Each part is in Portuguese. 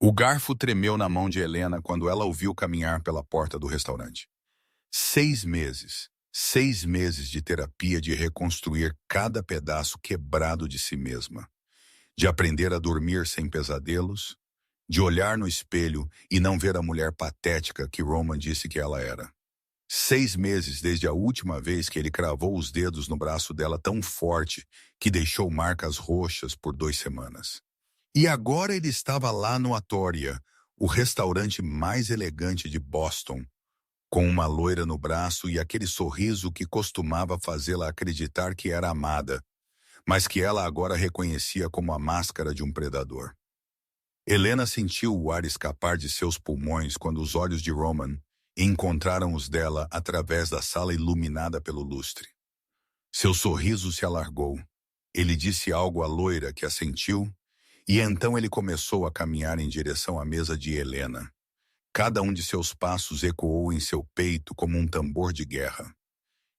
O garfo tremeu na mão de Helena quando ela o viu caminhar pela porta do restaurante. 6 meses. 6 meses de terapia de reconstruir cada pedaço quebrado de si mesma. De aprender a dormir sem pesadelos. De olhar no espelho e não ver a mulher patética que Roman disse que ela era. 6 meses desde a última vez que ele cravou os dedos no braço dela tão forte que deixou marcas roxas por 2 semanas. E agora ele estava lá no Atoria, o restaurante mais elegante de Boston, com uma loira no braço e aquele sorriso que costumava fazê-la acreditar que era amada, mas que ela agora reconhecia como a máscara de um predador. Helena sentiu o ar escapar de seus pulmões quando os olhos de Roman encontraram os dela através da sala iluminada pelo lustre. Seu sorriso se alargou. Ele disse algo à loira que assentiu, e então ele começou a caminhar em direção à mesa de Helena. Cada um de seus passos ecoou em seu peito como um tambor de guerra.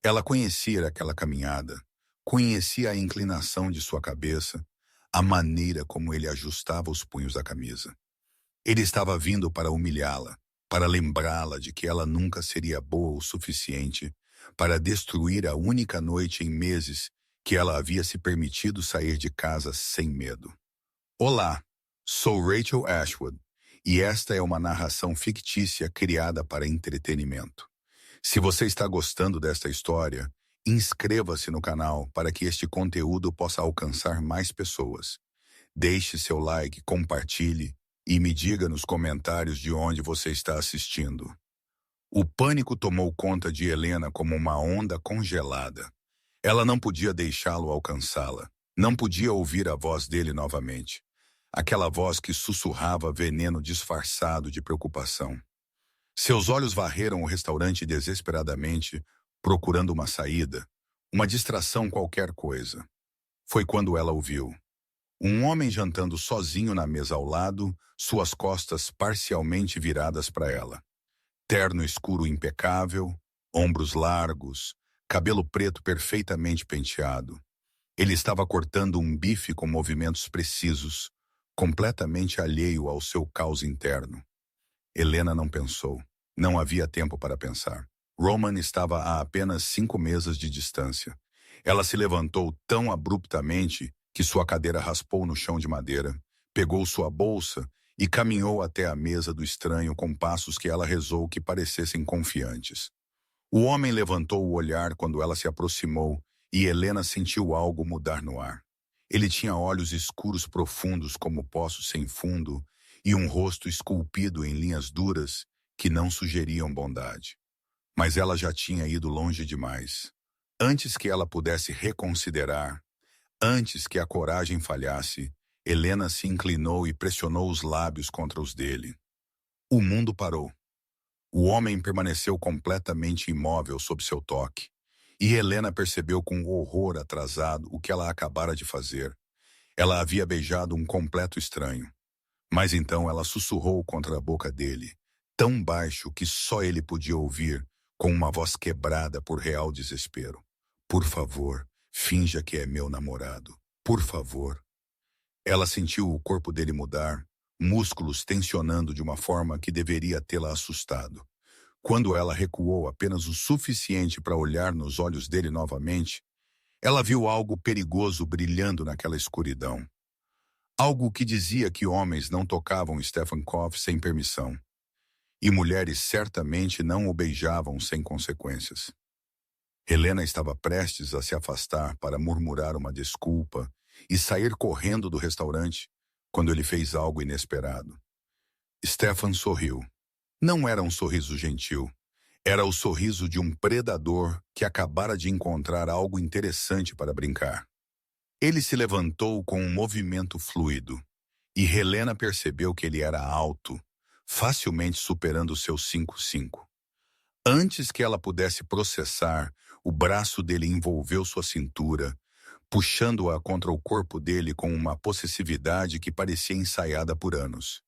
Ela conhecia aquela caminhada, conhecia a inclinação de sua cabeça, a maneira como ele ajustava os punhos da camisa. Ele estava vindo para humilhá-la, para lembrá-la de que ela nunca seria boa o suficiente para destruir a única noite em meses que ela havia se permitido sair de casa sem medo. Olá, sou Rachel Ashwood, e esta é uma narração fictícia criada para entretenimento. Se você está gostando desta história, inscreva-se no canal para que este conteúdo possa alcançar mais pessoas. Deixe seu like, compartilhe e me diga nos comentários de onde você está assistindo. O pânico tomou conta de Helena como uma onda congelada. Ela não podia deixá-lo alcançá-la. Não podia ouvir a voz dele novamente. Aquela voz que sussurrava veneno disfarçado de preocupação. Seus olhos varreram o restaurante desesperadamente, procurando uma saída, uma distração, qualquer coisa. Foi quando ela o viu. Um homem jantando sozinho na mesa ao lado, suas costas parcialmente viradas para ela. Terno escuro impecável, ombros largos, cabelo preto perfeitamente penteado. Ele estava cortando um bife com movimentos precisos, completamente alheio ao seu caos interno. Helena não pensou. Não havia tempo para pensar. Roman estava a apenas 5 mesas de distância. Ela se levantou tão abruptamente que sua cadeira raspou no chão de madeira, pegou sua bolsa e caminhou até a mesa do estranho com passos que ela rezou que parecessem confiantes. O homem levantou o olhar quando ela se aproximou e Helena sentiu algo mudar no ar. Ele tinha olhos escuros profundos como poços sem fundo e um rosto esculpido em linhas duras que não sugeriam bondade. Mas ela já tinha ido longe demais. Antes que ela pudesse reconsiderar, antes que a coragem falhasse, Helena se inclinou e pressionou os lábios contra os dele. O mundo parou. O homem permaneceu completamente imóvel sob seu toque. E Helena percebeu com horror atrasado o que ela acabara de fazer. Ela havia beijado um completo estranho. Mas então ela sussurrou contra a boca dele, tão baixo que só ele podia ouvir, com uma voz quebrada por real desespero. Por favor, finja que é meu namorado. Por favor. Ela sentiu o corpo dele mudar, músculos tensionando de uma forma que deveria tê-la assustado. Quando ela recuou apenas o suficiente para olhar nos olhos dele novamente, ela viu algo perigoso brilhando naquela escuridão. Algo que dizia que homens não tocavam Stefan Koff sem permissão. E mulheres certamente não o beijavam sem consequências. Helena estava prestes a se afastar para murmurar uma desculpa e sair correndo do restaurante quando ele fez algo inesperado. Stefan sorriu. Não era um sorriso gentil. Era o sorriso de um predador que acabara de encontrar algo interessante para brincar. Ele se levantou com um movimento fluido, e Helena percebeu que ele era alto, facilmente superando seus 5'5". Antes que ela pudesse processar, o braço dele envolveu sua cintura, puxando-a contra o corpo dele com uma possessividade que parecia ensaiada por anos.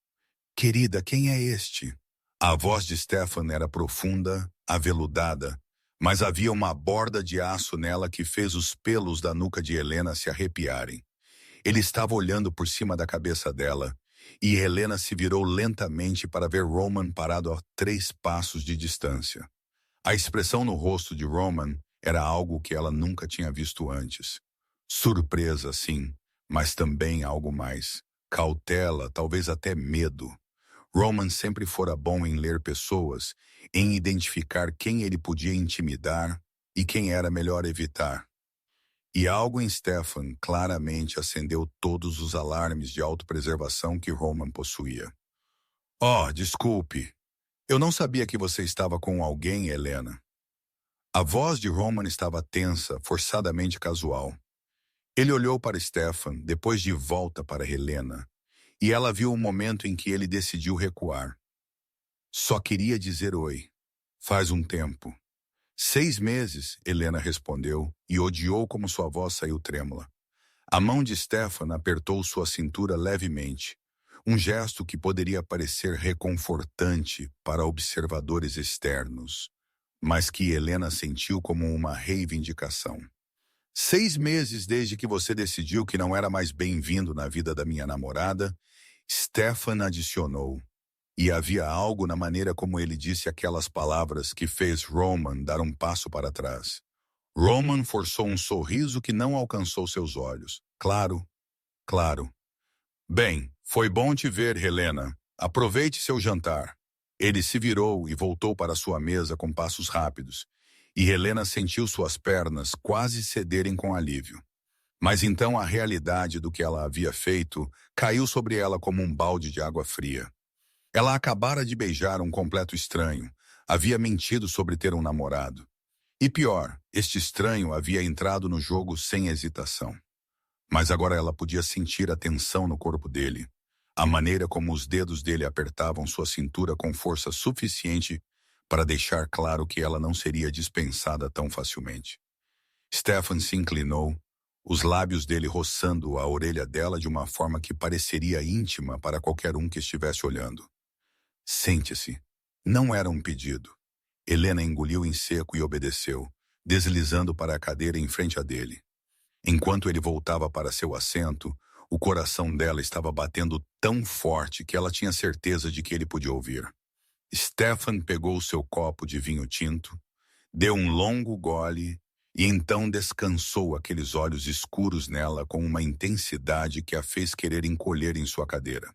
Querida, quem é este? A voz de Stefan era profunda, aveludada, mas havia uma borda de aço nela que fez os pelos da nuca de Helena se arrepiarem. Ele estava olhando por cima da cabeça dela, e Helena se virou lentamente para ver Roman parado a 3 passos de distância. A expressão no rosto de Roman era algo que ela nunca tinha visto antes. Surpresa, sim, mas também algo mais. Cautela, talvez até medo. Roman sempre fora bom em ler pessoas, em identificar quem ele podia intimidar e quem era melhor evitar. E algo em Stefan claramente acendeu todos os alarmes de autopreservação que Roman possuía. Oh, desculpe. Eu não sabia que você estava com alguém, Helena. A voz de Roman estava tensa, forçadamente casual. Ele olhou para Stefan, depois de volta para Helena, e ela viu o momento em que ele decidiu recuar. Só queria dizer oi. Faz um tempo. 6 meses, Helena respondeu, e odiou como sua voz saiu trêmula. A mão de Stefan apertou sua cintura levemente, um gesto que poderia parecer reconfortante para observadores externos, mas que Helena sentiu como uma reivindicação. 6 meses desde que você decidiu que não era mais bem-vindo na vida da minha namorada, Stefan adicionou. E havia algo na maneira como ele disse aquelas palavras que fez Roman dar um passo para trás. Roman forçou um sorriso que não alcançou seus olhos. Claro, claro. Bem, foi bom te ver, Helena. Aproveite seu jantar. Ele se virou e voltou para sua mesa com passos rápidos, e Helena sentiu suas pernas quase cederem com alívio. Mas então a realidade do que ela havia feito caiu sobre ela como um balde de água fria. Ela acabara de beijar um completo estranho, havia mentido sobre ter um namorado. E pior, este estranho havia entrado no jogo sem hesitação. Mas agora ela podia sentir a tensão no corpo dele, a maneira como os dedos dele apertavam sua cintura com força suficiente para deixar claro que ela não seria dispensada tão facilmente. Stefan se inclinou, os lábios dele roçando a orelha dela de uma forma que pareceria íntima para qualquer um que estivesse olhando. Sente-se. Não era um pedido. Helena engoliu em seco e obedeceu, deslizando para a cadeira em frente a dele. Enquanto ele voltava para seu assento, o coração dela estava batendo tão forte que ela tinha certeza de que ele podia ouvir. Stefan pegou seu copo de vinho tinto, deu um longo gole e então descansou aqueles olhos escuros nela com uma intensidade que a fez querer encolher em sua cadeira.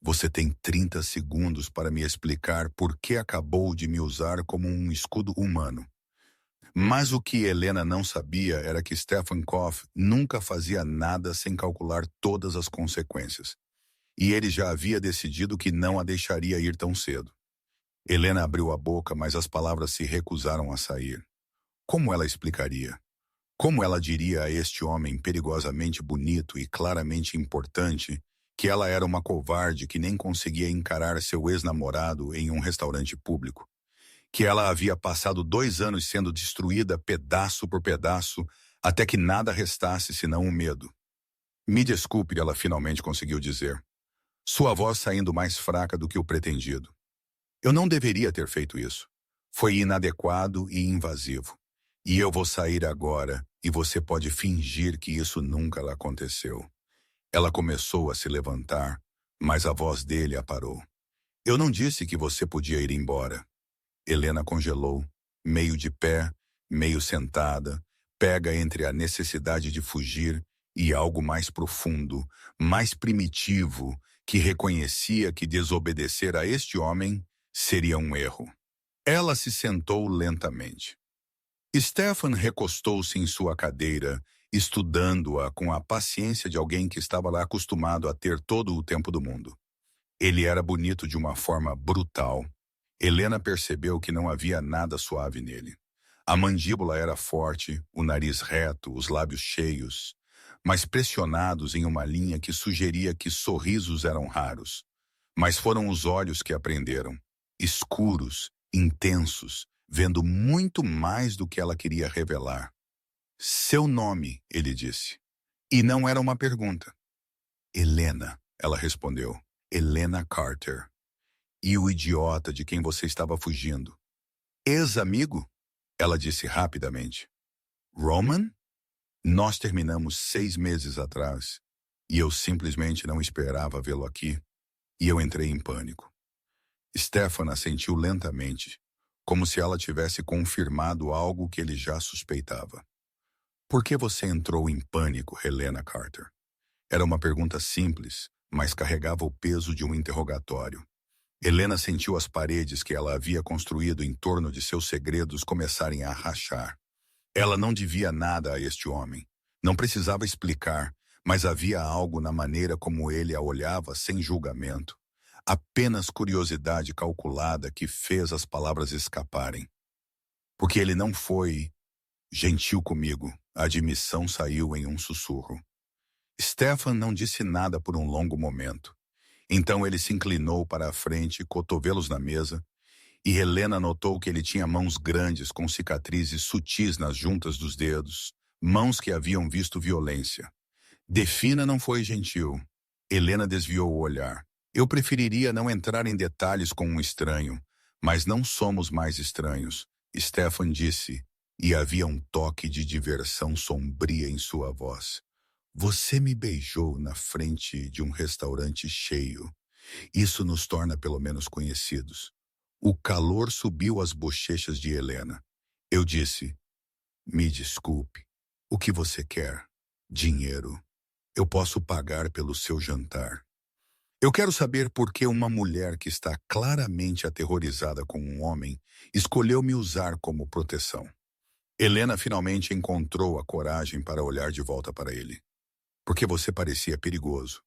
Você tem 30 segundos para me explicar por que acabou de me usar como um escudo humano. Mas o que Helena não sabia era que Stefan Koff nunca fazia nada sem calcular todas as consequências. E ele já havia decidido que não a deixaria ir tão cedo. Helena abriu a boca, mas as palavras se recusaram a sair. Como ela explicaria? Como ela diria a este homem perigosamente bonito e claramente importante que ela era uma covarde que nem conseguia encarar seu ex-namorado em um restaurante público? Que ela havia passado 2 anos sendo destruída pedaço por pedaço até que nada restasse senão o medo. Me desculpe, ela finalmente conseguiu dizer, sua voz saindo mais fraca do que o pretendido. Eu não deveria ter feito isso. Foi inadequado e invasivo. E eu vou sair agora e você pode fingir que isso nunca lhe aconteceu. Ela começou a se levantar, mas a voz dele a parou. Eu não disse que você podia ir embora. Helena congelou, meio de pé, meio sentada, pega entre a necessidade de fugir e algo mais profundo, mais primitivo, que reconhecia que desobedecer a este homem seria um erro. Ela se sentou lentamente. Stefan recostou-se em sua cadeira, estudando-a com a paciência de alguém que estava lá acostumado a ter todo o tempo do mundo. Ele era bonito de uma forma brutal. Helena percebeu que não havia nada suave nele. A mandíbula era forte, o nariz reto, os lábios cheios, mas pressionados em uma linha que sugeria que sorrisos eram raros. Mas foram os olhos que aprenderam, escuros, intensos, vendo muito mais do que ela queria revelar. Seu nome, ele disse. E não era uma pergunta. Helena, ela respondeu. Helena Carter. E o idiota de quem você estava fugindo? Ex-amigo? Ela disse rapidamente. Roman? Nós terminamos 6 meses atrás, e eu simplesmente não esperava vê-lo aqui. e eu entrei em pânico. Stefan assentiu lentamente, como se ela tivesse confirmado algo que ele já suspeitava. Por que você entrou em pânico, Helena Carter? Era uma pergunta simples, mas carregava o peso de um interrogatório. Helena sentiu as paredes que ela havia construído em torno de seus segredos começarem a rachar. Ela não devia nada a este homem. Não precisava explicar, mas havia algo na maneira como ele a olhava sem julgamento. Apenas curiosidade calculada que fez as palavras escaparem. Porque ele não foi gentil comigo, a admissão saiu em um sussurro. Stefan não disse nada por um longo momento. Então ele se inclinou para a frente, cotovelos na mesa, e Helena notou que ele tinha mãos grandes com cicatrizes sutis nas juntas dos dedos, mãos que haviam visto violência. Defina não foi gentil. Helena desviou o olhar. Eu preferiria não entrar em detalhes com um estranho, mas não somos mais estranhos, Stefan disse, e havia um toque de diversão sombria em sua voz. Você me beijou na frente de um restaurante cheio. Isso nos torna pelo menos conhecidos. O calor subiu às bochechas de Helena. Eu disse, me desculpe. O que você quer? Dinheiro. Eu posso pagar pelo seu jantar. Eu quero saber por que uma mulher que está claramente aterrorizada com um homem escolheu me usar como proteção. Helena finalmente encontrou a coragem para olhar de volta para ele. Porque você parecia perigoso.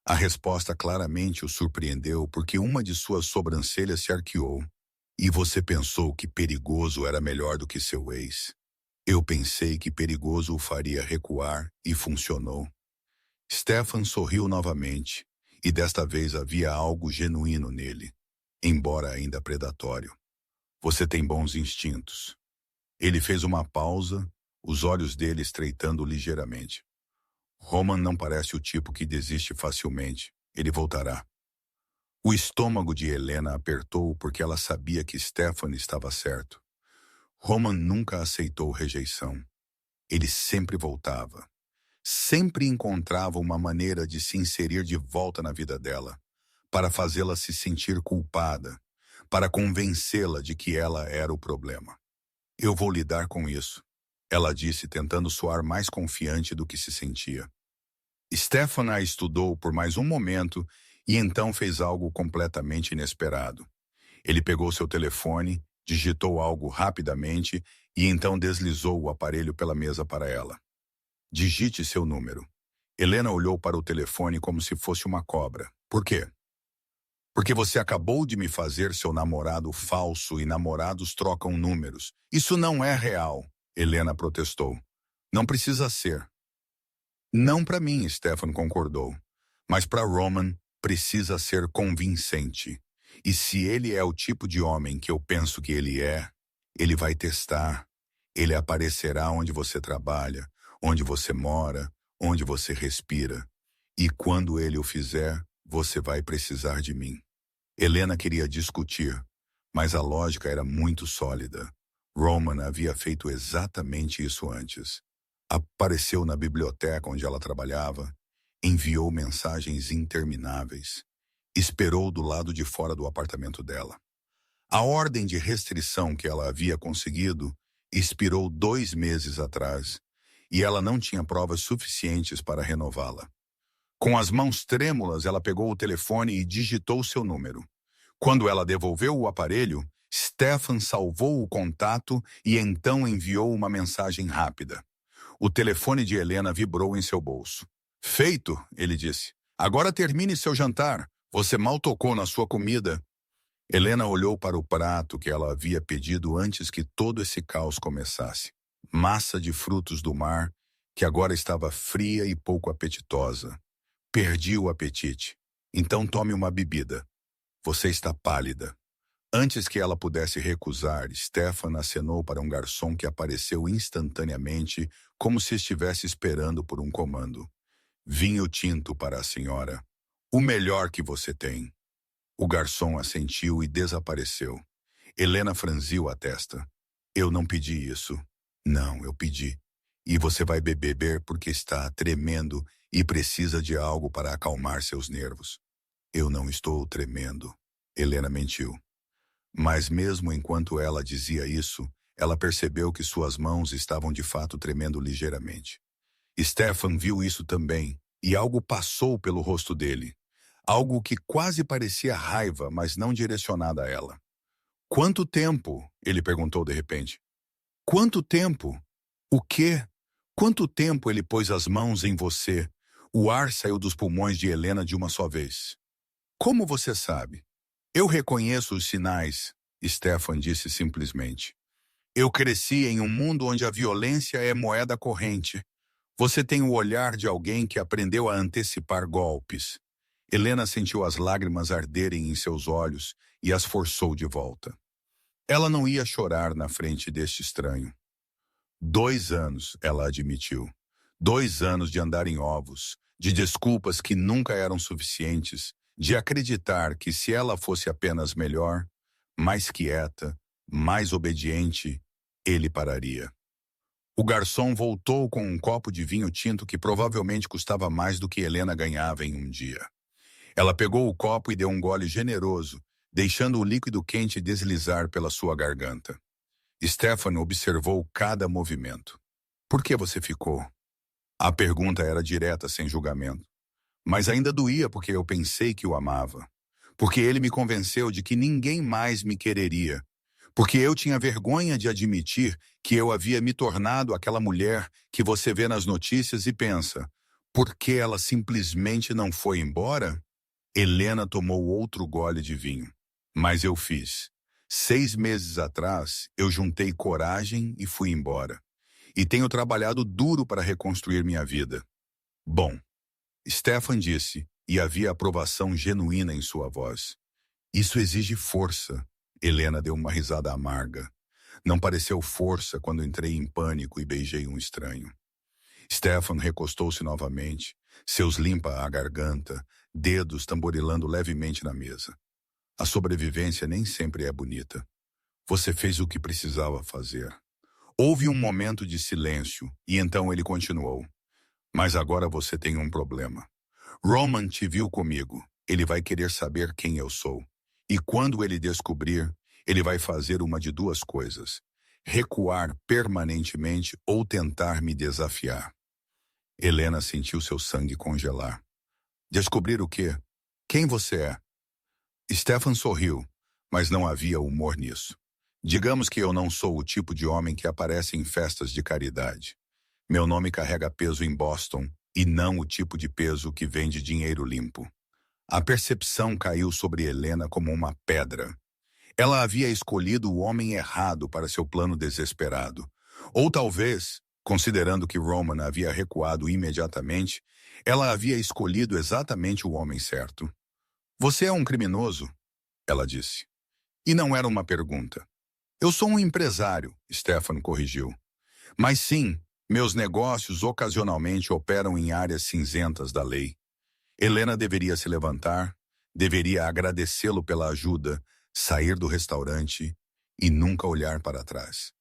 A resposta claramente o surpreendeu porque uma de suas sobrancelhas se arqueou. E você pensou que perigoso era melhor do que seu ex. Eu pensei que perigoso o faria recuar e funcionou. Stefan sorriu novamente, e desta vez havia algo genuíno nele, embora ainda predatório. Você tem bons instintos. Ele fez uma pausa, os olhos dele estreitando ligeiramente. Roman não parece o tipo que desiste facilmente. Ele voltará. O estômago de Helena apertou porque ela sabia que Stefan estava certo. Roman nunca aceitou rejeição. Ele sempre voltava. Sempre encontrava uma maneira de se inserir de volta na vida dela, para fazê-la se sentir culpada, para convencê-la de que ela era o problema. Eu vou lidar com isso, ela disse, tentando soar mais confiante do que se sentia. Stefan a estudou por mais um momento e então fez algo completamente inesperado. Ele pegou seu telefone, digitou algo rapidamente e então deslizou o aparelho pela mesa para ela. Digite seu número. Helena olhou para o telefone como se fosse uma cobra. Por quê? Porque você acabou de me fazer seu namorado falso e namorados trocam números. Isso não é real, Helena protestou. Não precisa ser. Não para mim, Stefan concordou. Mas para Roman, precisa ser convincente. E se ele é o tipo de homem que eu penso que ele é, ele vai testar. Ele aparecerá onde você trabalha, onde você mora, onde você respira. E quando ele o fizer, você vai precisar de mim. Helena queria discutir, mas a lógica era muito sólida. Roman havia feito exatamente isso antes. Apareceu na biblioteca onde ela trabalhava, enviou mensagens intermináveis, esperou do lado de fora do apartamento dela. A ordem de restrição que ela havia conseguido expirou 2 meses atrás, e ela não tinha provas suficientes para renová-la. Com as mãos trêmulas, ela pegou o telefone e digitou seu número. Quando ela devolveu o aparelho, Stefan salvou o contato e então enviou uma mensagem rápida. O telefone de Helena vibrou em seu bolso. Feito, ele disse. Agora termine seu jantar. Você mal tocou na sua comida. Helena olhou para o prato que ela havia pedido antes que todo esse caos começasse. Massa de frutos do mar, que agora estava fria e pouco apetitosa. Perdi o apetite. Então tome uma bebida. Você está pálida. Antes que ela pudesse recusar, Stefan acenou para um garçom que apareceu instantaneamente, como se estivesse esperando por um comando. Vinho tinto para a senhora. O melhor que você tem. O garçom assentiu e desapareceu. Helena franziu a testa. Eu não pedi isso. Não, eu pedi. E você vai beber porque está tremendo e precisa de algo para acalmar seus nervos. Eu não estou tremendo. Helena mentiu. Mas mesmo enquanto ela dizia isso, ela percebeu que suas mãos estavam de fato tremendo ligeiramente. Stefan viu isso também, e algo passou pelo rosto dele. Algo que quase parecia raiva, mas não direcionada a ela. Quanto tempo? Ele perguntou de repente. Quanto tempo? O quê? Quanto tempo ele pôs as mãos em você? O ar saiu dos pulmões de Helena de uma só vez. Como você sabe? Eu reconheço os sinais, Stefan disse simplesmente. Eu cresci em um mundo onde a violência é moeda corrente. Você tem o olhar de alguém que aprendeu a antecipar golpes. Helena sentiu as lágrimas arderem em seus olhos e as forçou de volta. Ela não ia chorar na frente deste estranho. 2 anos, ela admitiu. 2 anos de andar em ovos, de desculpas que nunca eram suficientes, de acreditar que se ela fosse apenas melhor, mais quieta, mais obediente, ele pararia. O garçom voltou com um copo de vinho tinto que provavelmente custava mais do que Helena ganhava em um dia. Ela pegou o copo e deu um gole generoso, deixando o líquido quente deslizar pela sua garganta. Stefan observou cada movimento. Por que você ficou? A pergunta era direta, sem julgamento. Mas ainda doía porque eu pensei que o amava. Porque ele me convenceu de que ninguém mais me quereria. Porque eu tinha vergonha de admitir que eu havia me tornado aquela mulher que você vê nas notícias e pensa, por que ela simplesmente não foi embora? Helena tomou outro gole de vinho. Mas eu fiz. 6 meses atrás, eu juntei coragem e fui embora. E tenho trabalhado duro para reconstruir minha vida. Bom, Stefan disse, e havia aprovação genuína em sua voz. Isso exige força. Helena deu uma risada amarga. Não pareceu força quando entrei em pânico e beijei um estranho. Stefan recostou-se novamente, seus limpa a garganta, dedos tamborilando levemente na mesa. A sobrevivência nem sempre é bonita. Você fez o que precisava fazer. Houve um momento de silêncio, e então ele continuou. Mas agora você tem um problema. Roman te viu comigo. Ele vai querer saber quem eu sou. E quando ele descobrir, ele vai fazer uma de duas coisas. Recuar permanentemente ou tentar me desafiar. Helena sentiu seu sangue congelar. Descobrir o quê? Quem você é? Stefan sorriu, mas não havia humor nisso. Digamos que eu não sou o tipo de homem que aparece em festas de caridade. Meu nome carrega peso em Boston e não o tipo de peso que vem de dinheiro limpo. A percepção caiu sobre Helena como uma pedra. Ela havia escolhido o homem errado para seu plano desesperado. Ou talvez, considerando que Roman havia recuado imediatamente, ela havia escolhido exatamente o homem certo. Você é um criminoso? Ela disse. E não era uma pergunta. Eu sou um empresário, Stefan corrigiu. Mas sim, meus negócios ocasionalmente operam em áreas cinzentas da lei. Helena deveria se levantar, deveria agradecê-lo pela ajuda, sair do restaurante e nunca olhar para trás.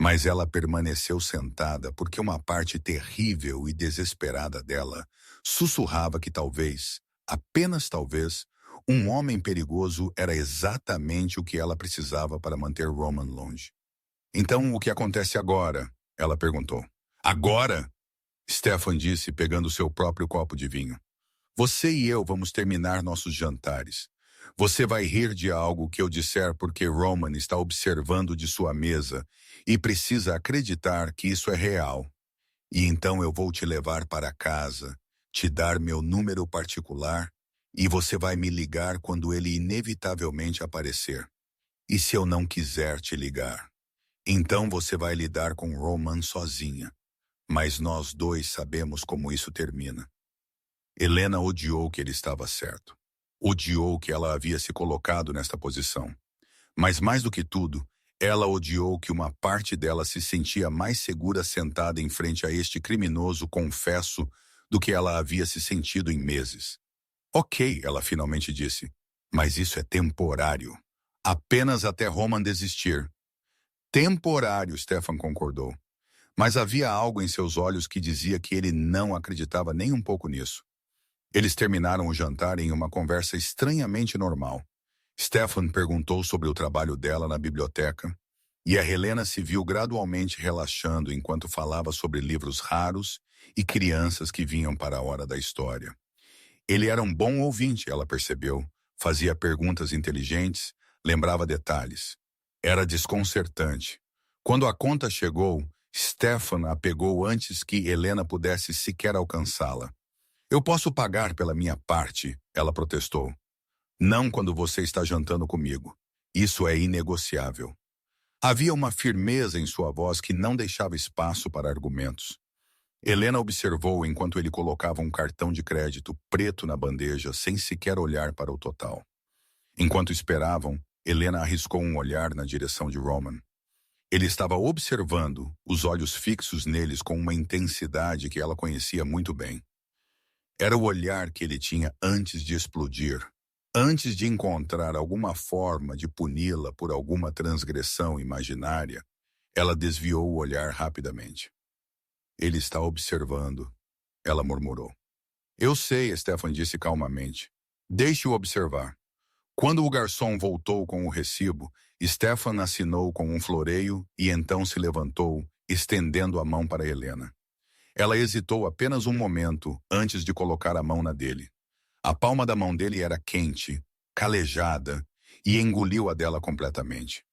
Mas ela permaneceu sentada porque uma parte terrível e desesperada dela sussurrava que talvez, apenas talvez, um homem perigoso era exatamente o que ela precisava para manter Roman longe. Então, o que acontece agora? Ela perguntou. Agora? Stefan disse, pegando seu próprio copo de vinho. Você e eu vamos terminar nossos jantares. Você vai rir de algo que eu disser porque Roman está observando de sua mesa e precisa acreditar que isso é real. E então eu vou te levar para casa, te dar meu número particular e você vai me ligar quando ele inevitavelmente aparecer. E se eu não quiser te ligar? Então você vai lidar com Roman sozinha. Mas nós dois sabemos como isso termina. Helena odiou que ele estava certo. Odiou que ela havia se colocado nesta posição. Mas mais do que tudo, ela odiou que uma parte dela se sentia mais segura sentada em frente a este criminoso confesso do que ela havia se sentido em meses. Ok, ela finalmente disse, mas isso é temporário. Apenas até Roman desistir. Temporário, Stefan concordou. Mas havia algo em seus olhos que dizia que ele não acreditava nem um pouco nisso. Eles terminaram o jantar em uma conversa estranhamente normal. Stefan perguntou sobre o trabalho dela na biblioteca, e a Helena se viu gradualmente relaxando enquanto falava sobre livros raros e crianças que vinham para a hora da história. Ele era um bom ouvinte, ela percebeu. Fazia perguntas inteligentes, lembrava detalhes. Era desconcertante. Quando a conta chegou, Stefan a pegou antes que Helena pudesse sequer alcançá-la. Eu posso pagar pela minha parte, ela protestou. Não quando você está jantando comigo. Isso é inegociável. Havia uma firmeza em sua voz que não deixava espaço para argumentos. Helena observou enquanto ele colocava um cartão de crédito preto na bandeja sem sequer olhar para o total. Enquanto esperavam, Helena arriscou um olhar na direção de Roman. Ele estava observando, os olhos fixos neles com uma intensidade que ela conhecia muito bem. Era o olhar que ele tinha antes de explodir, antes de encontrar alguma forma de puni-la por alguma transgressão imaginária. Ela desviou o olhar rapidamente. Ele está observando, ela murmurou. Eu sei, Stefan disse calmamente. Deixe-o observar. Quando o garçom voltou com o recibo, Stefan assinou com um floreio e então se levantou, estendendo a mão para Helena. Ela hesitou apenas um momento antes de colocar a mão na dele. A palma da mão dele era quente, calejada, e engoliu a dela completamente.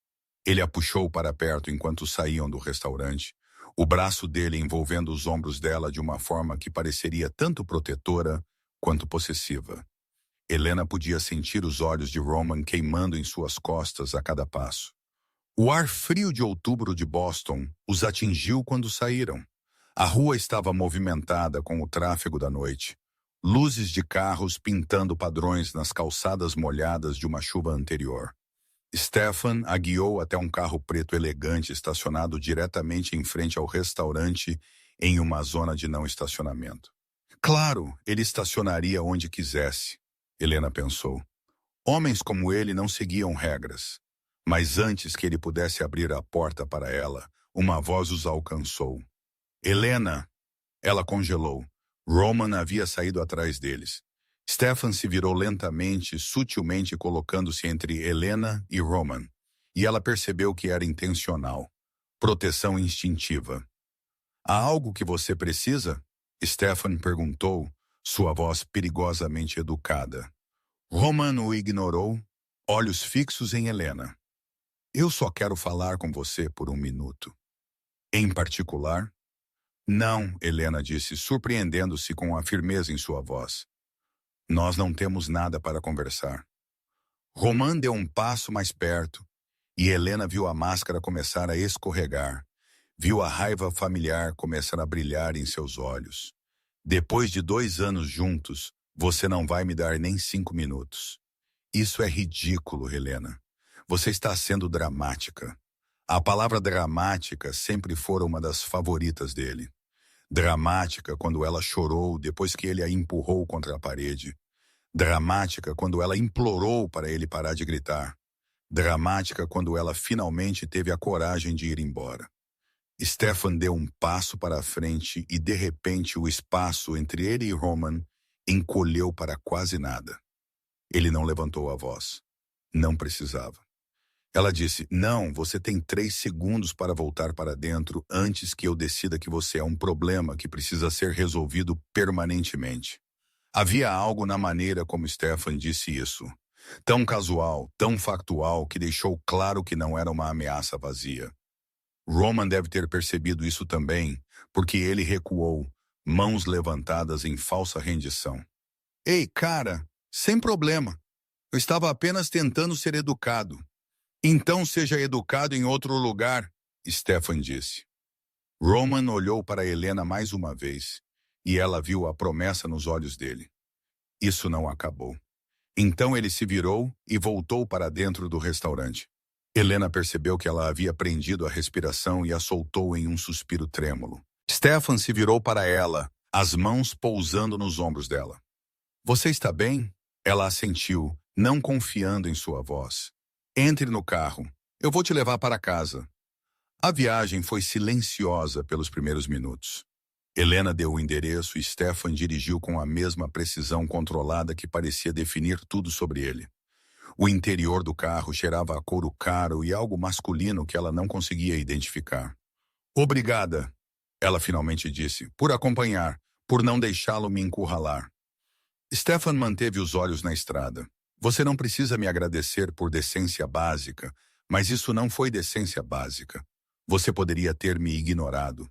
Ele a puxou para perto enquanto saíam do restaurante, o braço dele envolvendo os ombros dela de uma forma que pareceria tanto protetora quanto possessiva. Helena podia sentir os olhos de Roman queimando em suas costas a cada passo. O ar frio de outubro de Boston os atingiu quando saíram. A rua estava movimentada com o tráfego da noite. Luzes de carros pintando padrões nas calçadas molhadas de uma chuva anterior. Stefan a guiou até um carro preto elegante estacionado diretamente em frente ao restaurante em uma zona de não estacionamento. Claro, ele estacionaria onde quisesse, Helena pensou. Homens como ele não seguiam regras. Mas antes que ele pudesse abrir a porta para ela, uma voz os alcançou. Helena! Ela congelou. Roman havia saído atrás deles. Stefan se virou lentamente, sutilmente colocando-se entre Helena e Roman. E ela percebeu que era intencional. Proteção instintiva. Há algo que você precisa? Stefan perguntou, sua voz perigosamente educada. Roman o ignorou, olhos fixos em Helena. Eu só quero falar com você por um minuto. Em particular? Não, Helena disse, surpreendendo-se com a firmeza em sua voz. Nós não temos nada para conversar. Roman deu um passo mais perto e Helena viu a máscara começar a escorregar. Viu a raiva familiar começar a brilhar em seus olhos. Depois de 2 anos juntos, você não vai me dar nem 5 minutos. Isso é ridículo, Helena. Você está sendo dramática. A palavra dramática sempre fora uma das favoritas dele. Dramática quando ela chorou depois que ele a empurrou contra a parede. Dramática quando ela implorou para ele parar de gritar. Dramática quando ela finalmente teve a coragem de ir embora. Stefan deu um passo para a frente e, de repente, o espaço entre ele e Roman encolheu para quase nada. Ele não levantou a voz. Não precisava. Ela disse, não, você tem 3 segundos para voltar para dentro antes que eu decida que você é um problema que precisa ser resolvido permanentemente. Havia algo na maneira como Stefan disse isso. Tão casual, tão factual, que deixou claro que não era uma ameaça vazia. Roman deve ter percebido isso também, porque ele recuou, mãos levantadas em falsa rendição. Ei, cara, sem problema. Eu estava apenas tentando ser educado. Então seja educado em outro lugar, Stefan disse. Roman olhou para Helena mais uma vez, e ela viu a promessa nos olhos dele. Isso não acabou. Então ele se virou e voltou para dentro do restaurante. Helena percebeu que ela havia prendido a respiração e a soltou em um suspiro trêmulo. Stefan se virou para ela, as mãos pousando nos ombros dela. Você está bem? Ela assentiu, não confiando em sua voz. Entre no carro. Eu vou te levar para casa. A viagem foi silenciosa pelos primeiros minutos. Helena deu o endereço e Stefan dirigiu com a mesma precisão controlada que parecia definir tudo sobre ele. O interior do carro cheirava a couro caro e algo masculino que ela não conseguia identificar. Obrigada, ela finalmente disse, por acompanhar, por não deixá-lo me encurralar. Stefan manteve os olhos na estrada. Você não precisa me agradecer por decência básica, mas isso não foi decência básica. Você poderia ter me ignorado.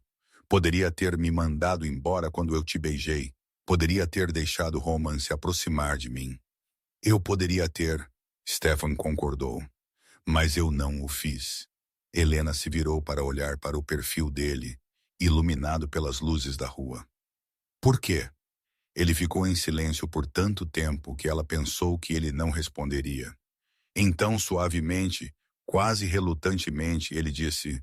Poderia ter me mandado embora quando eu te beijei. Poderia ter deixado Roman se aproximar de mim. Eu poderia ter, Stefan concordou. Mas eu não o fiz. Helena se virou para olhar para o perfil dele, iluminado pelas luzes da rua. Por quê? Ele ficou em silêncio por tanto tempo que ela pensou que ele não responderia. Então, suavemente, quase relutantemente, ele disse: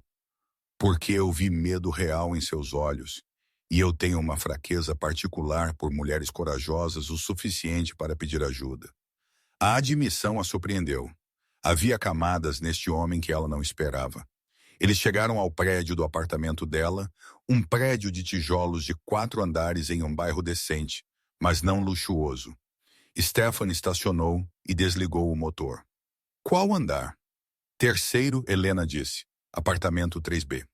porque eu vi medo real em seus olhos, e eu tenho uma fraqueza particular por mulheres corajosas o suficiente para pedir ajuda. A admissão a surpreendeu. Havia camadas neste homem que ela não esperava. Eles chegaram ao prédio do apartamento dela, um prédio de tijolos de 4 andares em um bairro decente, mas não luxuoso. Stefan estacionou e desligou o motor. Qual andar? Terceiro, Helena disse. Apartamento 3B.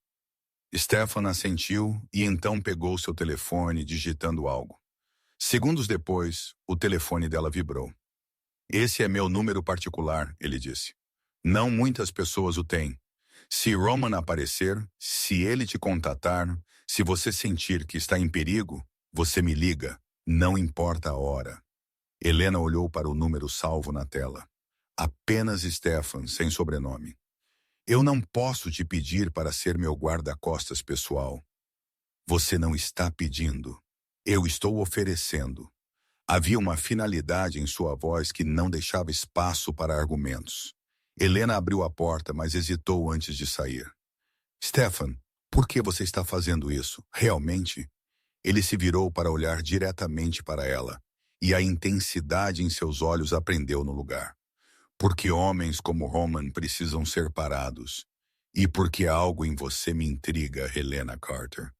Stefan assentiu e então pegou seu telefone digitando algo. Segundos depois, o telefone dela vibrou. Esse é meu número particular, ele disse. Não muitas pessoas o têm. Se Roman aparecer, se ele te contatar, se você sentir que está em perigo, você me liga, não importa a hora. Helena olhou para o número salvo na tela. Apenas Stefan, sem sobrenome. Eu não posso te pedir para ser meu guarda-costas pessoal. Você não está pedindo. Eu estou oferecendo. Havia uma finalidade em sua voz que não deixava espaço para argumentos. Helena abriu a porta, mas hesitou antes de sair. Stefan, por que você está fazendo isso? Realmente? Ele se virou para olhar diretamente para ela, e a intensidade em seus olhos aprendeu no lugar. Porque homens como Roman precisam ser parados. E porque algo em você me intriga, Helena Carter.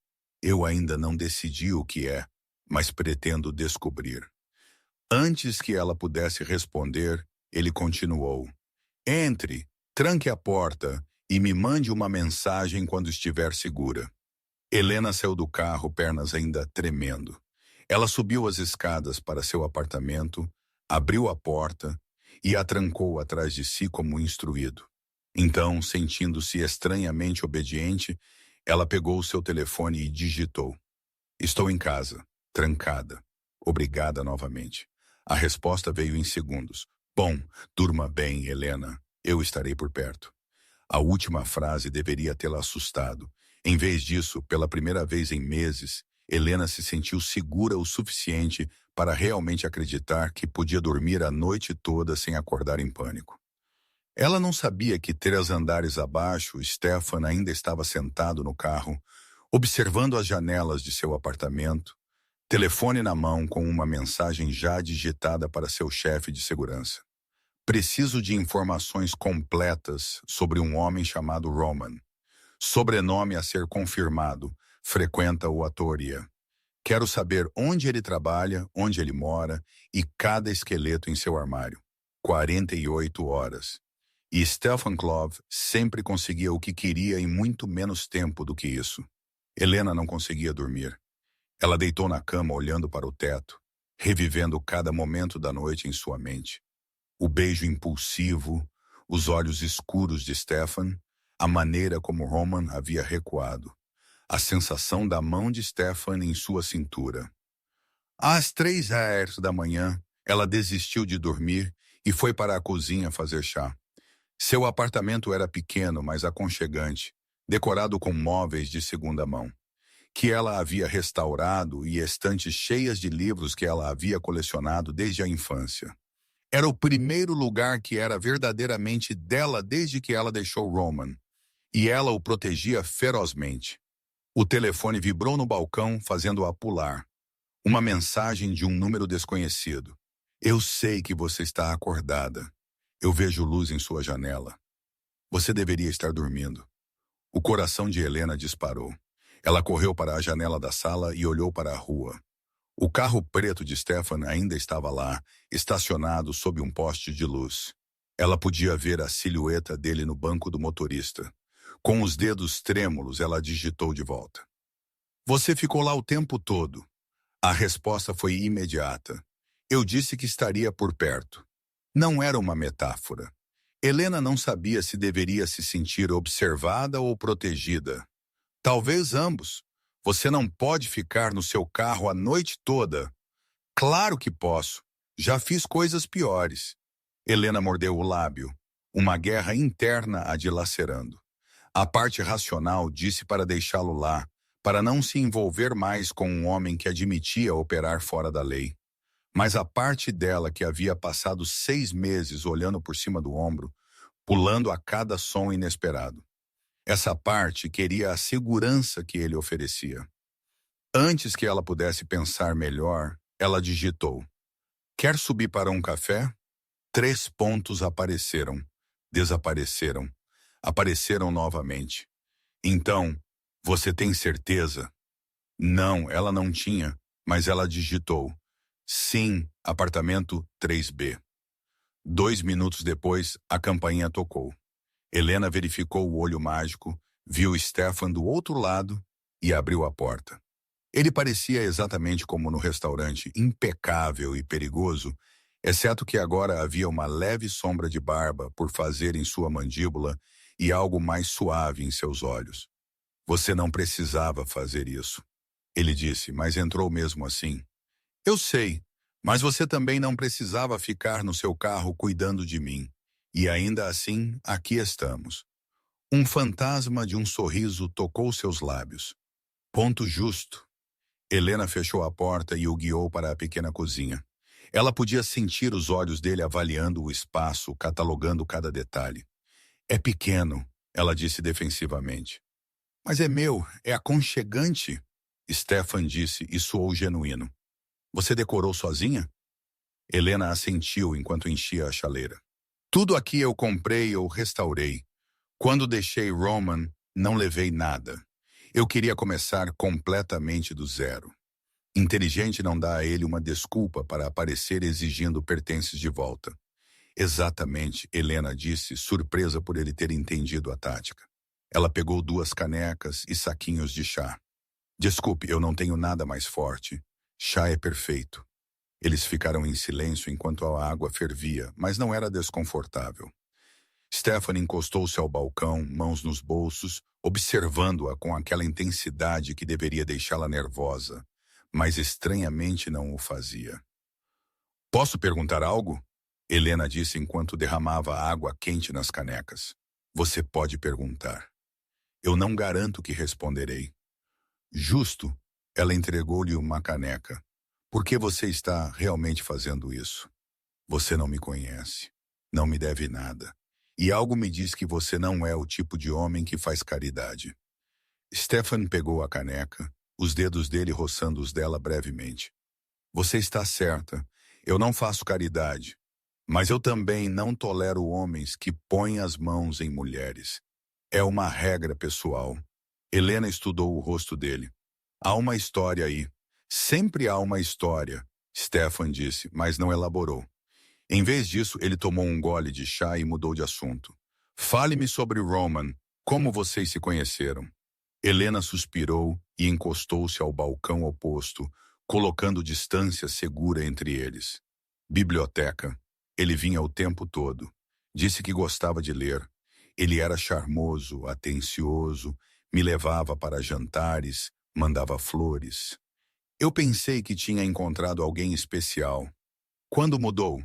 Eu ainda não decidi o que é, mas pretendo descobrir. Antes que ela pudesse responder, ele continuou. Entre, tranque a porta e me mande uma mensagem quando estiver segura. Helena saiu do carro, pernas ainda tremendo. Ela subiu as escadas para seu apartamento, abriu a porta e a trancou atrás de si como instruído. Então, sentindo-se estranhamente obediente, ela pegou o seu telefone e digitou. Estou em casa, trancada. Obrigada novamente. A resposta veio em segundos. Bom, durma bem, Helena. Eu estarei por perto. A última frase deveria tê-la assustado. Em vez disso, pela primeira vez em meses, Helena se sentiu segura o suficiente para realmente acreditar que podia dormir a noite toda sem acordar em pânico. Ela não sabia que 3 andares abaixo, Stefan ainda estava sentado no carro, observando as janelas de seu apartamento, telefone na mão com uma mensagem já digitada para seu chefe de segurança. Preciso de informações completas sobre um homem chamado Roman. Sobrenome a ser confirmado, frequenta o Atoria. Quero saber onde ele trabalha, onde ele mora e cada esqueleto em seu armário. 48 horas. E Stefan Klov sempre conseguia o que queria em muito menos tempo do que isso. Helena não conseguia dormir. Ela deitou na cama olhando para o teto, revivendo cada momento da noite em sua mente. O beijo impulsivo, os olhos escuros de Stefan, a maneira como Roman havia recuado, a sensação da mão de Stefan em sua cintura. Às 3h da manhã, ela desistiu de dormir e foi para a cozinha fazer chá. Seu apartamento era pequeno, mas aconchegante, decorado com móveis de segunda mão, que ela havia restaurado e estantes cheias de livros que ela havia colecionado desde a infância. Era o primeiro lugar que era verdadeiramente dela desde que ela deixou Roman, e ela o protegia ferozmente. O telefone vibrou no balcão, fazendo-a pular. Uma mensagem de um número desconhecido. Eu sei que você está acordada. Eu vejo luz em sua janela. Você deveria estar dormindo. O coração de Helena disparou. Ela correu para a janela da sala e olhou para a rua. O carro preto de Stefan ainda estava lá, estacionado sob um poste de luz. Ela podia ver a silhueta dele no banco do motorista. Com os dedos trêmulos, ela digitou de volta. Você ficou lá o tempo todo. A resposta foi imediata. Eu disse que estaria por perto. Não era uma metáfora. Helena não sabia se deveria se sentir observada ou protegida. Talvez ambos. Você não pode ficar no seu carro a noite toda. Claro que posso. Já fiz coisas piores. Helena mordeu o lábio. Uma guerra interna a dilacerando. A parte racional disse para deixá-lo lá, para não se envolver mais com um homem que admitia operar fora da lei. Mas a parte dela que havia passado 6 meses olhando por cima do ombro, pulando a cada som inesperado. Essa parte queria a segurança que ele oferecia. Antes que ela pudesse pensar melhor, ela digitou. Quer subir para um café? 3 pontos apareceram. Desapareceram. Apareceram novamente. Então, você tem certeza? Não, ela não tinha, mas ela digitou. Sim, apartamento 3B. 2 minutos depois, a campainha tocou. Helena verificou o olho mágico, viu Stefan do outro lado e abriu a porta. Ele parecia exatamente como no restaurante, impecável e perigoso, exceto que agora havia uma leve sombra de barba por fazer em sua mandíbula e algo mais suave em seus olhos. Você não precisava fazer isso, ele disse, mas entrou mesmo assim. Eu sei, mas você também não precisava ficar no seu carro cuidando de mim. E ainda assim, aqui estamos. Um fantasma de um sorriso tocou seus lábios. Ponto justo. Helena fechou a porta e o guiou para a pequena cozinha. Ela podia sentir os olhos dele avaliando o espaço, catalogando cada detalhe. É pequeno, ela disse defensivamente. Mas é meu, é aconchegante, Stefan disse e soou genuíno. Você decorou sozinha? Helena assentiu enquanto enchia a chaleira. Tudo aqui eu comprei ou restaurei. Quando deixei Roman, não levei nada. Eu queria começar completamente do zero. Inteligente não dá a ele uma desculpa para aparecer exigindo pertences de volta. Exatamente, Helena disse, surpresa por ele ter entendido a tática. Ela pegou 2 canecas e saquinhos de chá. Desculpe, eu não tenho nada mais forte. Chá é perfeito. Eles ficaram em silêncio enquanto a água fervia, mas não era desconfortável. Stephanie encostou-se ao balcão, mãos nos bolsos, observando-a com aquela intensidade que deveria deixá-la nervosa, mas estranhamente não o fazia. Posso perguntar algo? Helena disse enquanto derramava água quente nas canecas. Você pode perguntar. Eu não garanto que responderei. Justo, ela entregou-lhe uma caneca. Por que você está realmente fazendo isso? Você não me conhece. Não me deve nada. E algo me diz que você não é o tipo de homem que faz caridade. Stefan pegou a caneca, os dedos dele roçando os dela brevemente. Você está certa. Eu não faço caridade. Mas eu também não tolero homens que põem as mãos em mulheres. É uma regra pessoal. Helena estudou o rosto dele. Há uma história aí. Sempre há uma história, Stefan disse, mas não elaborou. Em vez disso, ele tomou um gole de chá e mudou de assunto. Fale-me sobre Roman. Como vocês se conheceram? Helena suspirou e encostou-se ao balcão oposto, colocando distância segura entre eles. Biblioteca. Ele vinha o tempo todo. Disse que gostava de ler. Ele era charmoso, atencioso, me levava para jantares, mandava flores. Eu pensei que tinha encontrado alguém especial. Quando mudou?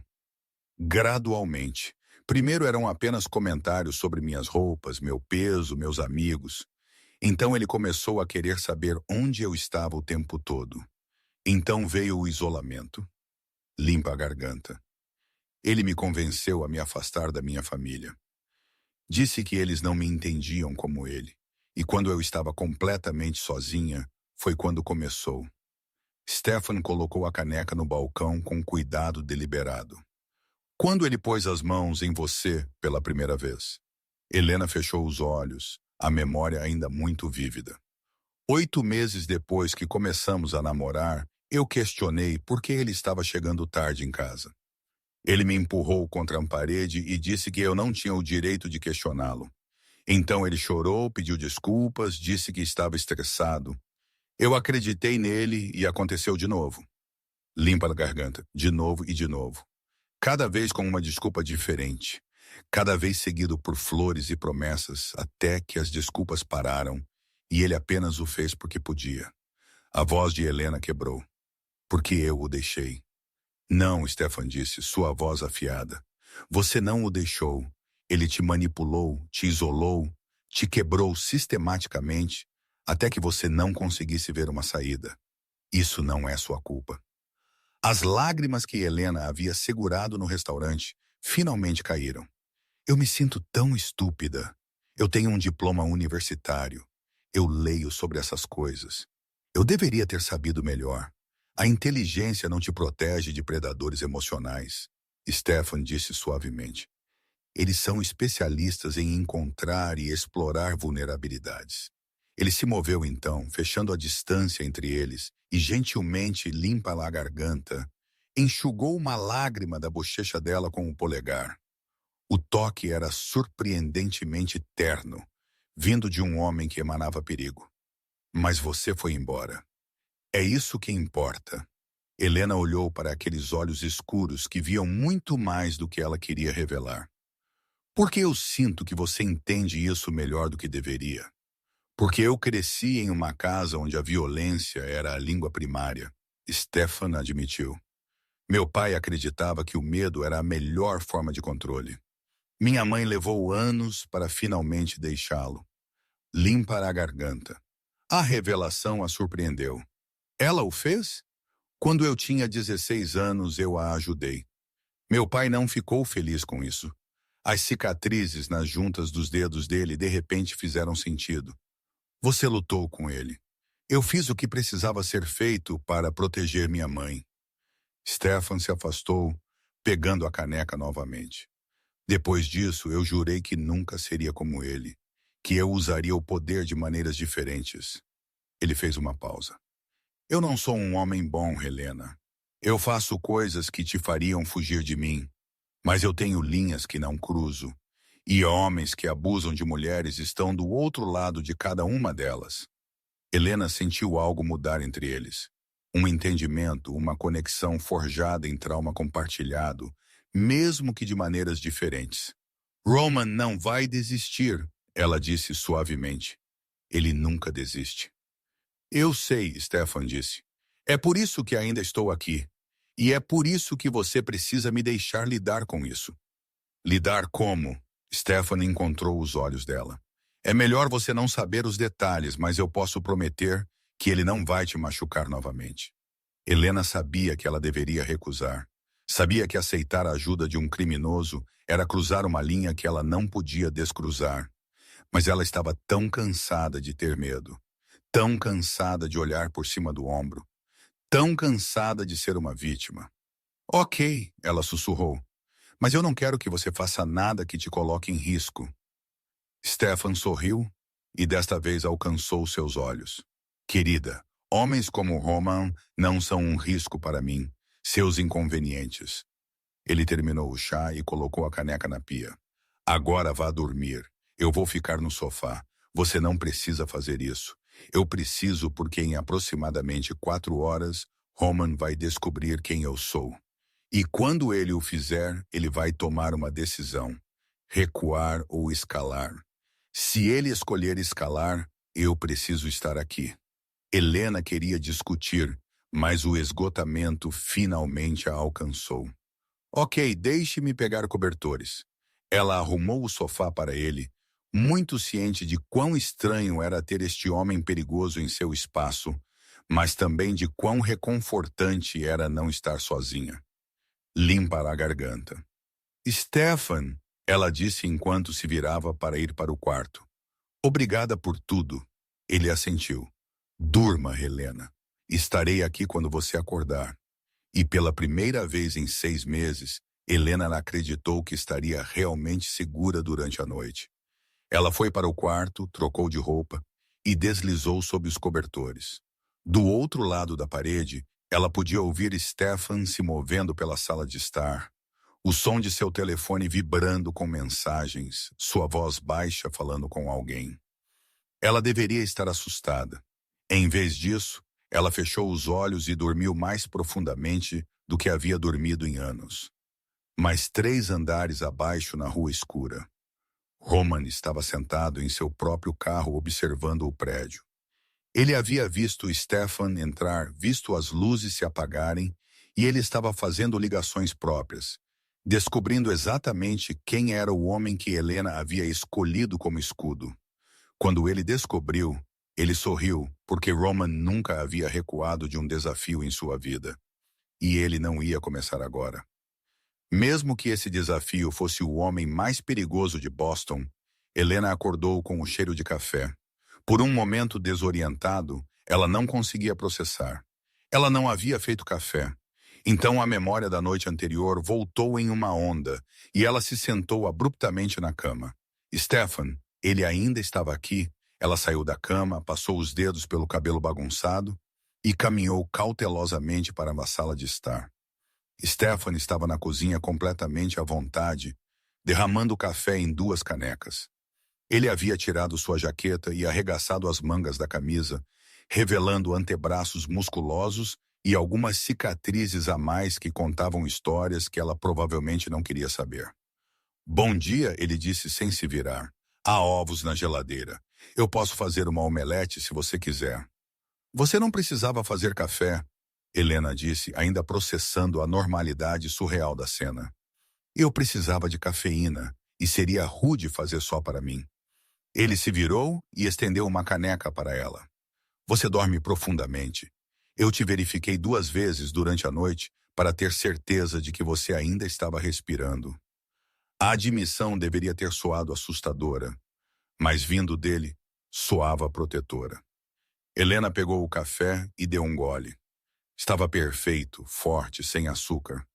Gradualmente. Primeiro eram apenas comentários sobre minhas roupas, meu peso, meus amigos. Então ele começou a querer saber onde eu estava o tempo todo. Então veio o isolamento. Limpa a garganta. Ele me convenceu a me afastar da minha família. Disse que eles não me entendiam como ele. E quando eu estava completamente sozinha, foi quando começou. Stefan colocou a caneca no balcão com cuidado deliberado. Quando ele pôs as mãos em você pela primeira vez? Helena fechou os olhos, a memória ainda muito vívida. 8 meses depois que começamos a namorar, eu questionei por que ele estava chegando tarde em casa. Ele me empurrou contra a parede e disse que eu não tinha o direito de questioná-lo. Então ele chorou, pediu desculpas, disse que estava estressado. Eu acreditei nele e aconteceu de novo. Limpa a garganta, de novo e de novo. Cada vez com uma desculpa diferente. Cada vez seguido por flores e promessas, até que as desculpas pararam e ele apenas o fez porque podia. A voz de Helena quebrou. Porque eu o deixei. Não, Stefan disse, sua voz afiada. Você não o deixou. Ele te manipulou, te isolou, te quebrou sistematicamente, até que você não conseguisse ver uma saída. Isso não é sua culpa. As lágrimas que Helena havia segurado no restaurante finalmente caíram. Eu me sinto tão estúpida. Eu tenho um diploma universitário. Eu leio sobre essas coisas. Eu deveria ter sabido melhor. A inteligência não te protege de predadores emocionais, Stefan disse suavemente. Eles são especialistas em encontrar e explorar vulnerabilidades. Ele se moveu então, fechando a distância entre eles, e gentilmente limpa a garganta, enxugou uma lágrima da bochecha dela com o polegar. O toque era surpreendentemente terno, vindo de um homem que emanava perigo. Mas você foi embora. É isso que importa. Helena olhou para aqueles olhos escuros que viam muito mais do que ela queria revelar. Porque eu sinto que você entende isso melhor do que deveria. Porque eu cresci em uma casa onde a violência era a língua primária, Stefan admitiu. Meu pai acreditava que o medo era a melhor forma de controle. Minha mãe levou anos para finalmente deixá-lo. Limpa a garganta. A revelação a surpreendeu. Ela o fez? Quando eu tinha 16 anos, eu a ajudei. Meu pai não ficou feliz com isso. As cicatrizes nas juntas dos dedos dele de repente fizeram sentido. Você lutou com ele. Eu fiz o que precisava ser feito para proteger minha mãe. Stefan se afastou, pegando a caneca novamente. Depois disso, eu jurei que nunca seria como ele, que eu usaria o poder de maneiras diferentes. Ele fez uma pausa. Eu não sou um homem bom, Helena. Eu faço coisas que te fariam fugir de mim, mas eu tenho linhas que não cruzo, e homens que abusam de mulheres estão do outro lado de cada uma delas. Helena sentiu algo mudar entre eles. Um entendimento, uma conexão forjada em trauma compartilhado, mesmo que de maneiras diferentes. Roman não vai desistir, ela disse suavemente. Ele nunca desiste. Eu sei, Stefan disse. É por isso que ainda estou aqui. E é por isso que você precisa me deixar lidar com isso. Lidar como? Stefan encontrou os olhos dela. É melhor você não saber os detalhes, mas eu posso prometer que ele não vai te machucar novamente. Helena sabia que ela deveria recusar. Sabia que aceitar a ajuda de um criminoso era cruzar uma linha que ela não podia descruzar. Mas ela estava tão cansada de ter medo. Tão cansada de olhar por cima do ombro. Tão cansada de ser uma vítima. Ok, ela sussurrou. Mas eu não quero que você faça nada que te coloque em risco. Stefan sorriu e desta vez alcançou seus olhos. Querida, homens como Roman não são um risco para mim. Seus inconvenientes. Ele terminou o chá e colocou a caneca na pia. Agora vá dormir. Eu vou ficar no sofá. Você não precisa fazer isso. Eu preciso porque em aproximadamente 4 horas, Roman vai descobrir quem eu sou. E quando ele o fizer, ele vai tomar uma decisão. Recuar ou escalar. Se ele escolher escalar, eu preciso estar aqui. Helena queria discutir, mas o esgotamento finalmente a alcançou. Ok, deixe-me pegar cobertores. Ela arrumou o sofá para ele, muito ciente de quão estranho era ter este homem perigoso em seu espaço, mas também de quão reconfortante era não estar sozinha. Limpa a garganta. Stefan, ela disse enquanto se virava para ir para o quarto. Obrigada por tudo. Ele assentiu. Durma, Helena. Estarei aqui quando você acordar. E pela primeira vez em 6 meses, Helena acreditou que estaria realmente segura durante a noite. Ela foi para o quarto, trocou de roupa e deslizou sob os cobertores. Do outro lado da parede, ela podia ouvir Stefan se movendo pela sala de estar, o som de seu telefone vibrando com mensagens, sua voz baixa falando com alguém. Ela deveria estar assustada. Em vez disso, ela fechou os olhos e dormiu mais profundamente do que havia dormido em anos. Mas 3 andares abaixo na rua escura, Roman estava sentado em seu próprio carro observando o prédio. Ele havia visto Stefan entrar, visto as luzes se apagarem, e ele estava fazendo ligações próprias, descobrindo exatamente quem era o homem que Helena havia escolhido como escudo. Quando ele descobriu, ele sorriu, porque Roman nunca havia recuado de um desafio em sua vida. E ele não ia começar agora. Mesmo que esse desafio fosse o homem mais perigoso de Boston, Helena acordou com o cheiro de café. Por um momento desorientado, ela não conseguia processar. Ela não havia feito café. Então a memória da noite anterior voltou em uma onda e ela se sentou abruptamente na cama. Stefan, ele ainda estava aqui. Ela saiu da cama, passou os dedos pelo cabelo bagunçado e caminhou cautelosamente para a sala de estar. Stefan estava na cozinha completamente à vontade, derramando café em 2 canecas. Ele havia tirado sua jaqueta e arregaçado as mangas da camisa, revelando antebraços musculosos e algumas cicatrizes a mais que contavam histórias que ela provavelmente não queria saber. "Bom dia", ele disse sem se virar. "Há ovos na geladeira. Eu posso fazer uma omelete se você quiser." "Você não precisava fazer café", Helena disse, ainda processando a normalidade surreal da cena. "Eu precisava de cafeína, e seria rude fazer só para mim." Ele se virou e estendeu uma caneca para ela. "Você dorme profundamente. Eu te verifiquei 2 vezes durante a noite para ter certeza de que você ainda estava respirando." A admissão deveria ter soado assustadora, mas vindo dele, soava protetora. Helena pegou o café e deu um gole. Estava perfeito, forte, sem açúcar.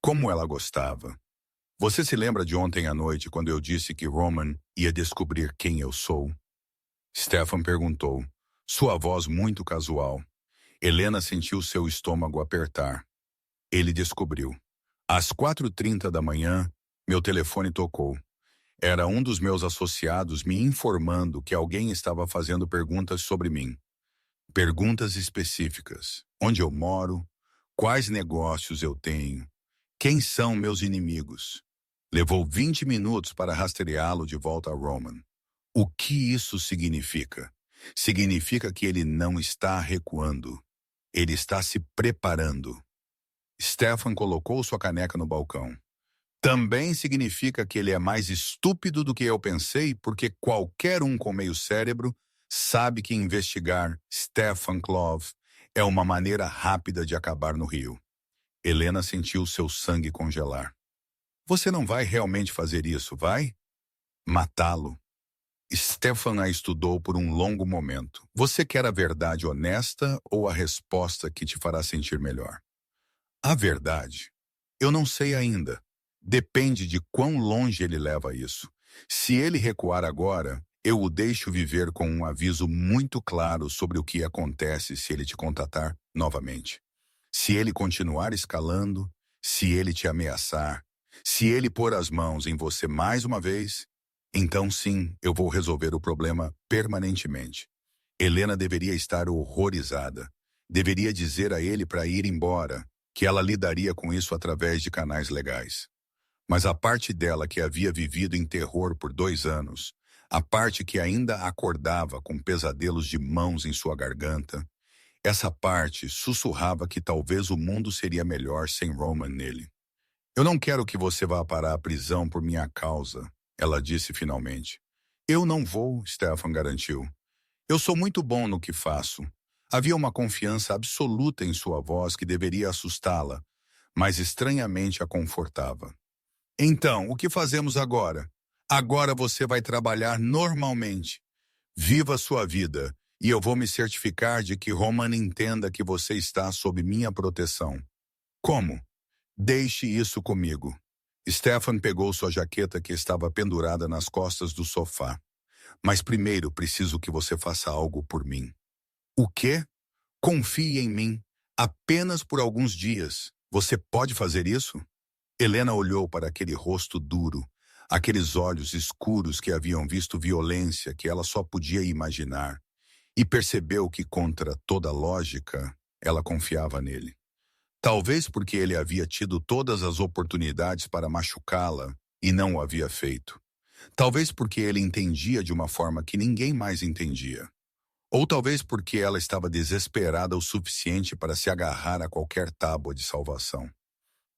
Como ela gostava. "Você se lembra de ontem à noite quando eu disse que Roman ia descobrir quem eu sou?" Stefan perguntou, sua voz muito casual. Helena sentiu seu estômago apertar. Ele descobriu. Às 4h30 da manhã, meu telefone tocou. Era um dos meus associados me informando que alguém estava fazendo perguntas sobre mim. Perguntas específicas. Onde eu moro? Quais negócios eu tenho? Quem são meus inimigos? Levou 20 minutos para rastreá-lo de volta a Roman. O que isso significa? Significa que ele não está recuando. Ele está se preparando. Stefan colocou sua caneca no balcão. Também significa que ele é mais estúpido do que eu pensei, porque qualquer um com meio cérebro sabe que investigar Stefan Klov é uma maneira rápida de acabar no rio. Helena sentiu seu sangue congelar. "Você não vai realmente fazer isso, vai?" "Matá-lo." Stefan a estudou por um longo momento. "Você quer a verdade honesta ou a resposta que te fará sentir melhor?" "A verdade? Eu não sei ainda. Depende de quão longe ele leva isso. Se ele recuar agora, eu o deixo viver com um aviso muito claro sobre o que acontece se ele te contatar novamente. Se ele continuar escalando, se ele te ameaçar, se ele pôr as mãos em você mais uma vez, então sim, eu vou resolver o problema permanentemente." Helena deveria estar horrorizada. Deveria dizer a ele para ir embora, que ela lidaria com isso através de canais legais. Mas a parte dela que havia vivido em terror por 2 anos, a parte que ainda acordava com pesadelos de mãos em sua garganta, essa parte sussurrava que talvez o mundo seria melhor sem Roman nele. "Eu não quero que você vá parar a prisão por minha causa", ela disse finalmente. "Eu não vou", Stefan garantiu. "Eu sou muito bom no que faço." Havia uma confiança absoluta em sua voz que deveria assustá-la, mas estranhamente a confortava. "Então, o que fazemos agora? Agora você vai trabalhar normalmente. Viva sua vida, e eu vou me certificar de que Roman entenda que você está sob minha proteção." "Como?" "Deixe isso comigo." Stefan pegou sua jaqueta que estava pendurada nas costas do sofá. Mas primeiro preciso que você faça algo por mim. O quê? Confie em mim. Apenas por alguns dias. Você pode fazer isso? Helena olhou para aquele rosto duro, aqueles olhos escuros que haviam visto violência que ela só podia imaginar, e percebeu que, contra toda lógica, ela confiava nele. Talvez porque ele havia tido todas as oportunidades para machucá-la e não o havia feito. Talvez porque ele entendia de uma forma que ninguém mais entendia. Ou talvez porque ela estava desesperada o suficiente para se agarrar a qualquer tábua de salvação.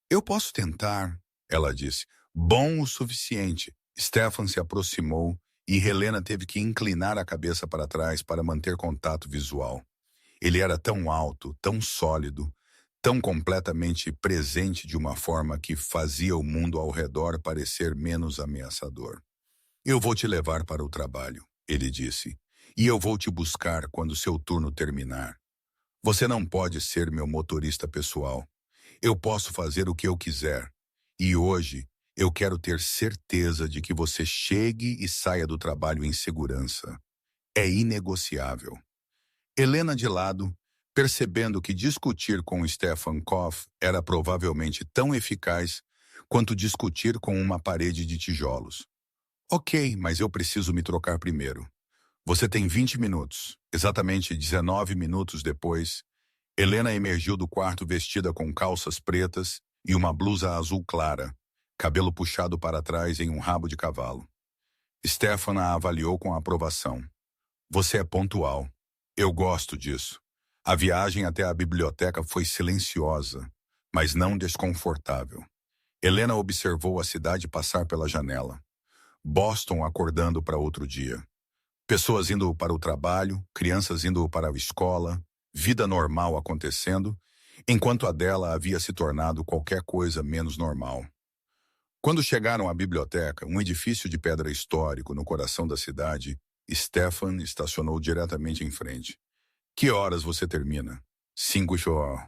Eu posso tentar, ela disse. Bom o suficiente. Stefan se aproximou e Helena teve que inclinar a cabeça para trás para manter contato visual. Ele era tão alto, tão sólido, tão completamente presente de uma forma que fazia o mundo ao redor parecer menos ameaçador. Eu vou te levar para o trabalho, ele disse, e eu vou te buscar quando seu turno terminar. Você não pode ser meu motorista pessoal. Eu posso fazer o que eu quiser. E hoje, eu quero ter certeza de que você chegue e saia do trabalho em segurança. É inegociável. Helena de lado, percebendo que discutir com Stefan Koff era provavelmente tão eficaz quanto discutir com uma parede de tijolos. Ok, mas eu preciso me trocar primeiro. Você tem 20 minutos. Exatamente 19 minutos depois, Helena emergiu do quarto vestida com calças pretas e uma blusa azul clara, cabelo puxado para trás em um rabo de cavalo. Stefan a avaliou com aprovação. Você é pontual. Eu gosto disso. A viagem até a biblioteca foi silenciosa, mas não desconfortável. Helena observou a cidade passar pela janela. Boston acordando para outro dia. Pessoas indo para o trabalho, crianças indo para a escola, vida normal acontecendo, enquanto a dela havia se tornado qualquer coisa menos normal. Quando chegaram à biblioteca, um edifício de pedra histórico no coração da cidade, Stefan estacionou diretamente em frente. Que horas você termina? 5 show.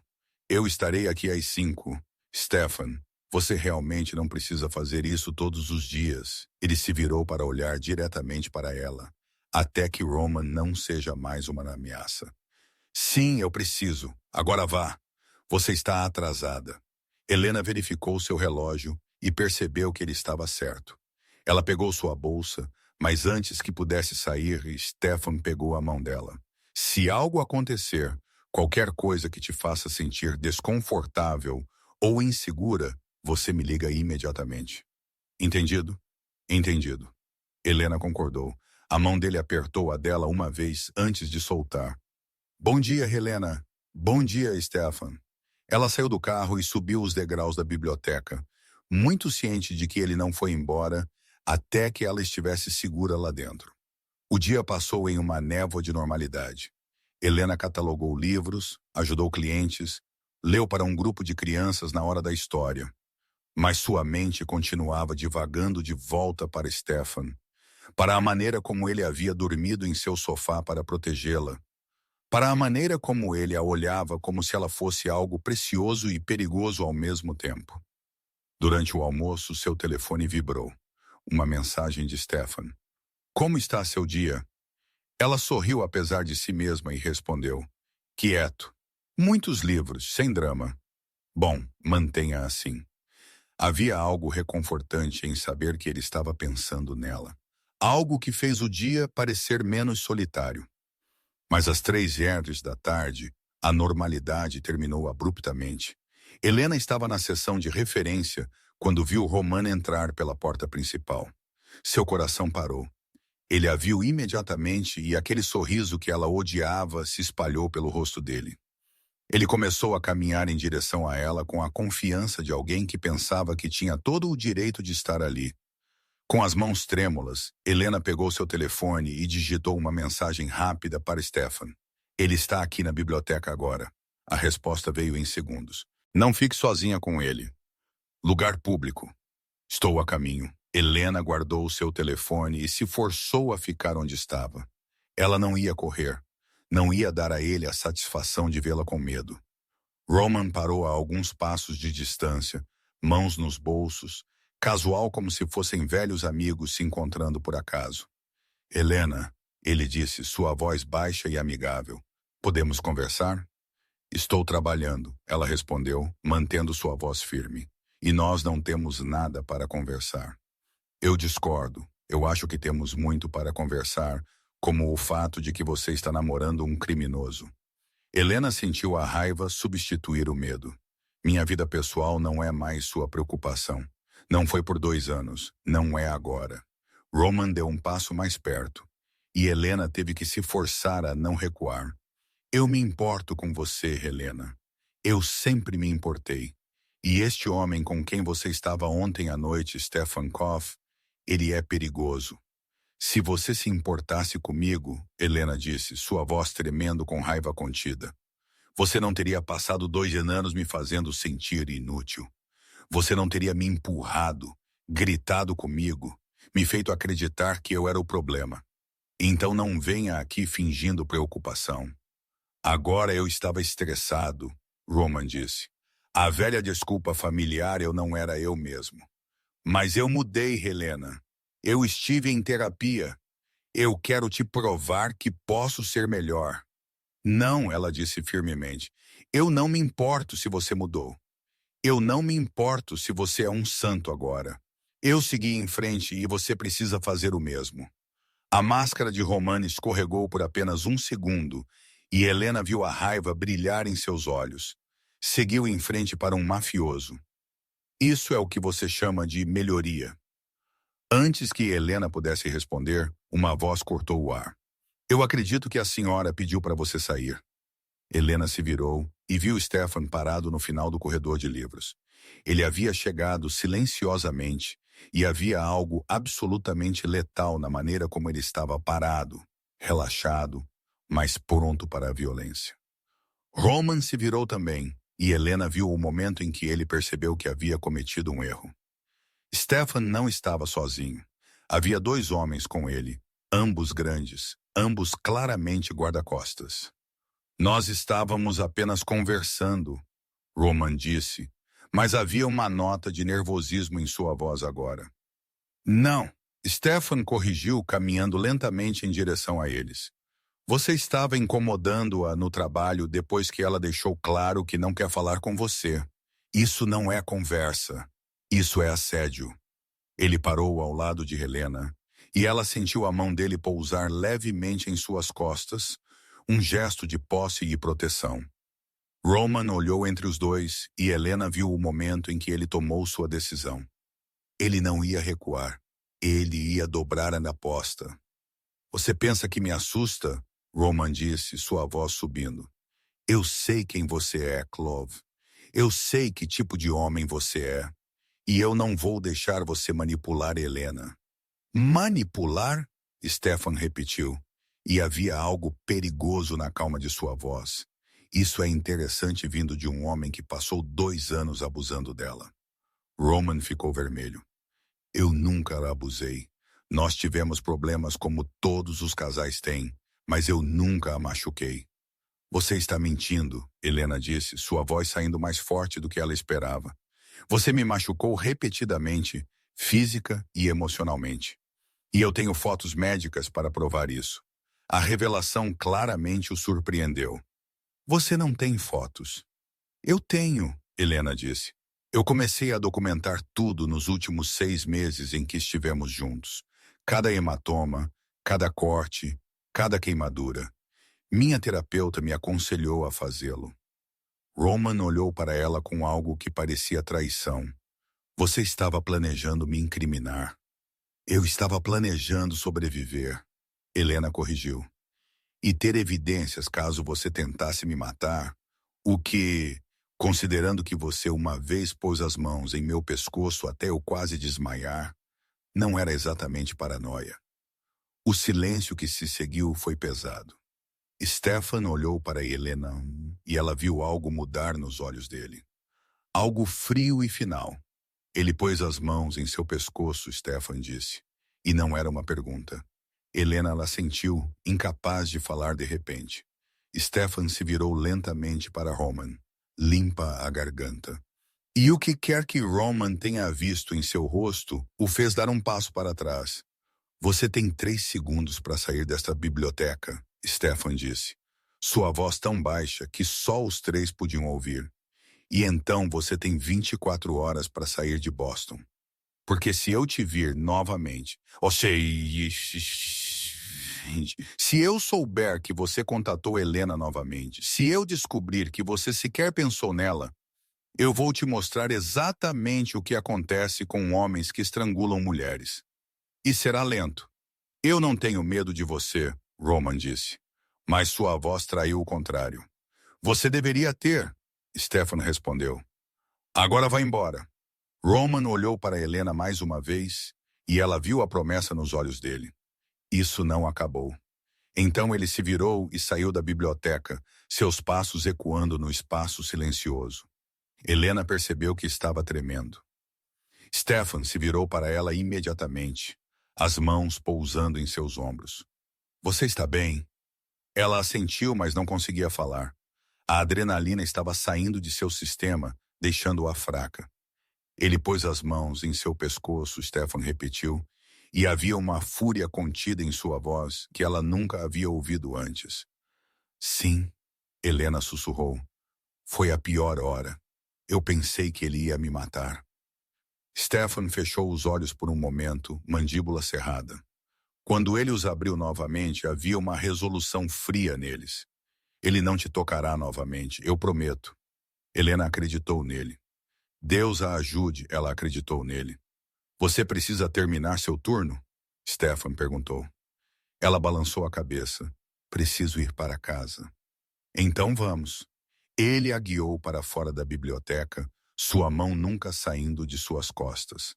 Eu estarei aqui às 5. Stefan, você realmente não precisa fazer isso todos os dias. Ele se virou para olhar diretamente para ela, até que Roman não seja mais uma ameaça. Sim, eu preciso. Agora vá. Você está atrasada. Helena verificou seu relógio e percebeu que ele estava certo. Ela pegou sua bolsa, mas antes que pudesse sair, Stefan pegou a mão dela. Se algo acontecer, qualquer coisa que te faça sentir desconfortável ou insegura, você me liga imediatamente. Entendido? Entendido. Helena concordou. A mão dele apertou a dela uma vez antes de soltar. Bom dia, Helena. Bom dia, Stefan. Ela saiu do carro e subiu os degraus da biblioteca, muito ciente de que ele não foi embora até que ela estivesse segura lá dentro. O dia passou em uma névoa de normalidade. Helena catalogou livros, ajudou clientes, leu para um grupo de crianças na hora da história. Mas sua mente continuava divagando de volta para Stefan, para a maneira como ele havia dormido em seu sofá para protegê-la, para a maneira como ele a olhava como se ela fosse algo precioso e perigoso ao mesmo tempo. Durante o almoço, seu telefone vibrou. Uma mensagem de Stefan. Como está seu dia? Ela sorriu apesar de si mesma e respondeu. Quieto. Muitos livros, sem drama. Bom, mantenha assim. Havia algo reconfortante em saber que ele estava pensando nela. Algo que fez o dia parecer menos solitário. Mas às 3h da tarde, a normalidade terminou abruptamente. Helena estava na sessão de referência quando viu Roman entrar pela porta principal. Seu coração parou. Ele a viu imediatamente e aquele sorriso que ela odiava se espalhou pelo rosto dele. Ele começou a caminhar em direção a ela com a confiança de alguém que pensava que tinha todo o direito de estar ali. Com as mãos trêmulas, Helena pegou seu telefone e digitou uma mensagem rápida para Stefan. Ele está aqui na biblioteca agora. A resposta veio em segundos. Não fique sozinha com ele. Lugar público. Estou a caminho. Helena guardou o seu telefone e se forçou a ficar onde estava. Ela não ia correr. Não ia dar a ele a satisfação de vê-la com medo. Roman parou a alguns passos de distância, mãos nos bolsos, casual como se fossem velhos amigos se encontrando por acaso. Helena, ele disse, sua voz baixa e amigável. Podemos conversar? Estou trabalhando, ela respondeu, mantendo sua voz firme. E nós não temos nada para conversar. Eu discordo. Eu acho que temos muito para conversar, como o fato de que você está namorando um criminoso. Helena sentiu a raiva substituir o medo. Minha vida pessoal não é mais sua preocupação. Não foi por 2 anos, não é agora. Roman deu um passo mais perto, e Helena teve que se forçar a não recuar. Eu me importo com você, Helena. Eu sempre me importei. E este homem com quem você estava ontem à noite, Stefan Koff, ele é perigoso. Se você se importasse comigo, Helena disse, sua voz tremendo com raiva contida, você não teria passado 2 anos me fazendo sentir inútil. Você não teria me empurrado, gritado comigo, me feito acreditar que eu era o problema. Então não venha aqui fingindo preocupação. Agora eu estava estressado, Roman disse. A velha desculpa familiar eu não era eu mesmo. Mas eu mudei, Helena. Eu estive em terapia. Eu quero te provar que posso ser melhor. Não, ela disse firmemente. Eu não me importo se você mudou. Eu não me importo se você é um santo agora. Eu segui em frente e você precisa fazer o mesmo. A máscara de Roman escorregou por apenas 1 segundo e Helena viu a raiva brilhar em seus olhos. Seguiu em frente para um mafioso. Isso é o que você chama de melhoria. Antes que Helena pudesse responder, uma voz cortou o ar. Eu acredito que a senhora pediu para você sair. Helena se virou e viu Stefan parado no final do corredor de livros. Ele havia chegado silenciosamente e havia algo absolutamente letal na maneira como ele estava parado, relaxado, mas pronto para a violência. Roman se virou também e Helena viu o momento em que ele percebeu que havia cometido um erro. Stefan não estava sozinho. Havia 2 homens com ele, ambos grandes, ambos claramente guarda-costas. Nós estávamos apenas conversando, Roman disse, mas havia uma nota de nervosismo em sua voz agora. Não, Stefan corrigiu caminhando lentamente em direção a eles. Você estava incomodando-a no trabalho depois que ela deixou claro que não quer falar com você. Isso não é conversa. Isso é assédio. Ele parou ao lado de Helena e ela sentiu a mão dele pousar levemente em suas costas, um gesto de posse e proteção. Roman olhou entre os dois e Helena viu o momento em que ele tomou sua decisão. Ele não ia recuar. Ele ia dobrar a aposta. Você pensa que me assusta? Roman disse, sua voz subindo. Eu sei quem você é, Clove. Eu sei que tipo de homem você é. E eu não vou deixar você manipular Helena. Manipular? Stefan repetiu. E havia algo perigoso na calma de sua voz. Isso é interessante vindo de um homem que passou 2 anos abusando dela. Roman ficou vermelho. Eu nunca a abusei. Nós tivemos problemas como todos os casais têm, mas eu nunca a machuquei. Você está mentindo, Helena disse, sua voz saindo mais forte do que ela esperava. Você me machucou repetidamente, física e emocionalmente. E eu tenho fotos médicas para provar isso. A revelação claramente o surpreendeu. Você não tem fotos. Eu tenho, Helena disse. Eu comecei a documentar tudo nos últimos 6 meses em que estivemos juntos. Cada hematoma, cada corte, cada queimadura. Minha terapeuta me aconselhou a fazê-lo. Roman olhou para ela com algo que parecia traição. Você estava planejando me incriminar. Eu estava planejando sobreviver, Helena corrigiu. E ter evidências caso você tentasse me matar, o que, considerando que você uma vez pôs as mãos em meu pescoço até eu quase desmaiar, não era exatamente paranoia. O silêncio que se seguiu foi pesado. Stefan olhou para Helena e ela viu algo mudar nos olhos dele. Algo frio e final. Ele pôs as mãos em seu pescoço, Stefan disse. E não era uma pergunta. Helena la sentiu, incapaz de falar de repente. Stefan se virou lentamente para Roman, limpa a garganta. E o que quer que Roman tenha visto em seu rosto o fez dar um passo para trás. Você tem 3 segundos para sair desta biblioteca, Stefan disse. Sua voz tão baixa que só os três podiam ouvir. E então você tem 24 horas para sair de Boston. Porque se eu te vir novamente, ou se eu souber que você contatou Helena novamente, se eu descobrir que você sequer pensou nela, eu vou te mostrar exatamente o que acontece com homens que estrangulam mulheres. E será lento. Eu não tenho medo de você, Roman disse. Mas sua voz traiu o contrário. Você deveria ter, Stefan respondeu. Agora vá embora. Roman olhou para Helena mais uma vez e ela viu a promessa nos olhos dele. Isso não acabou. Então ele se virou e saiu da biblioteca, seus passos ecoando no espaço silencioso. Helena percebeu que estava tremendo. Stefan se virou para ela imediatamente, as mãos pousando em seus ombros. Você está bem? Ela assentiu, mas não conseguia falar. A adrenalina estava saindo de seu sistema, deixando-a fraca. Ele pôs as mãos em seu pescoço, Stefan repetiu, e havia uma fúria contida em sua voz que ela nunca havia ouvido antes. Sim, Helena sussurrou. Foi a pior hora. Eu pensei que ele ia me matar. Stefan fechou os olhos por um momento, mandíbula cerrada. Quando ele os abriu novamente, havia uma resolução fria neles. Ele não te tocará novamente, eu prometo. Helena acreditou nele. Deus a ajude, ela acreditou nele. Você precisa terminar seu turno? Stefan perguntou. Ela balançou a cabeça. Preciso ir para casa. Então vamos. Ele a guiou para fora da biblioteca, sua mão nunca saindo de suas costas.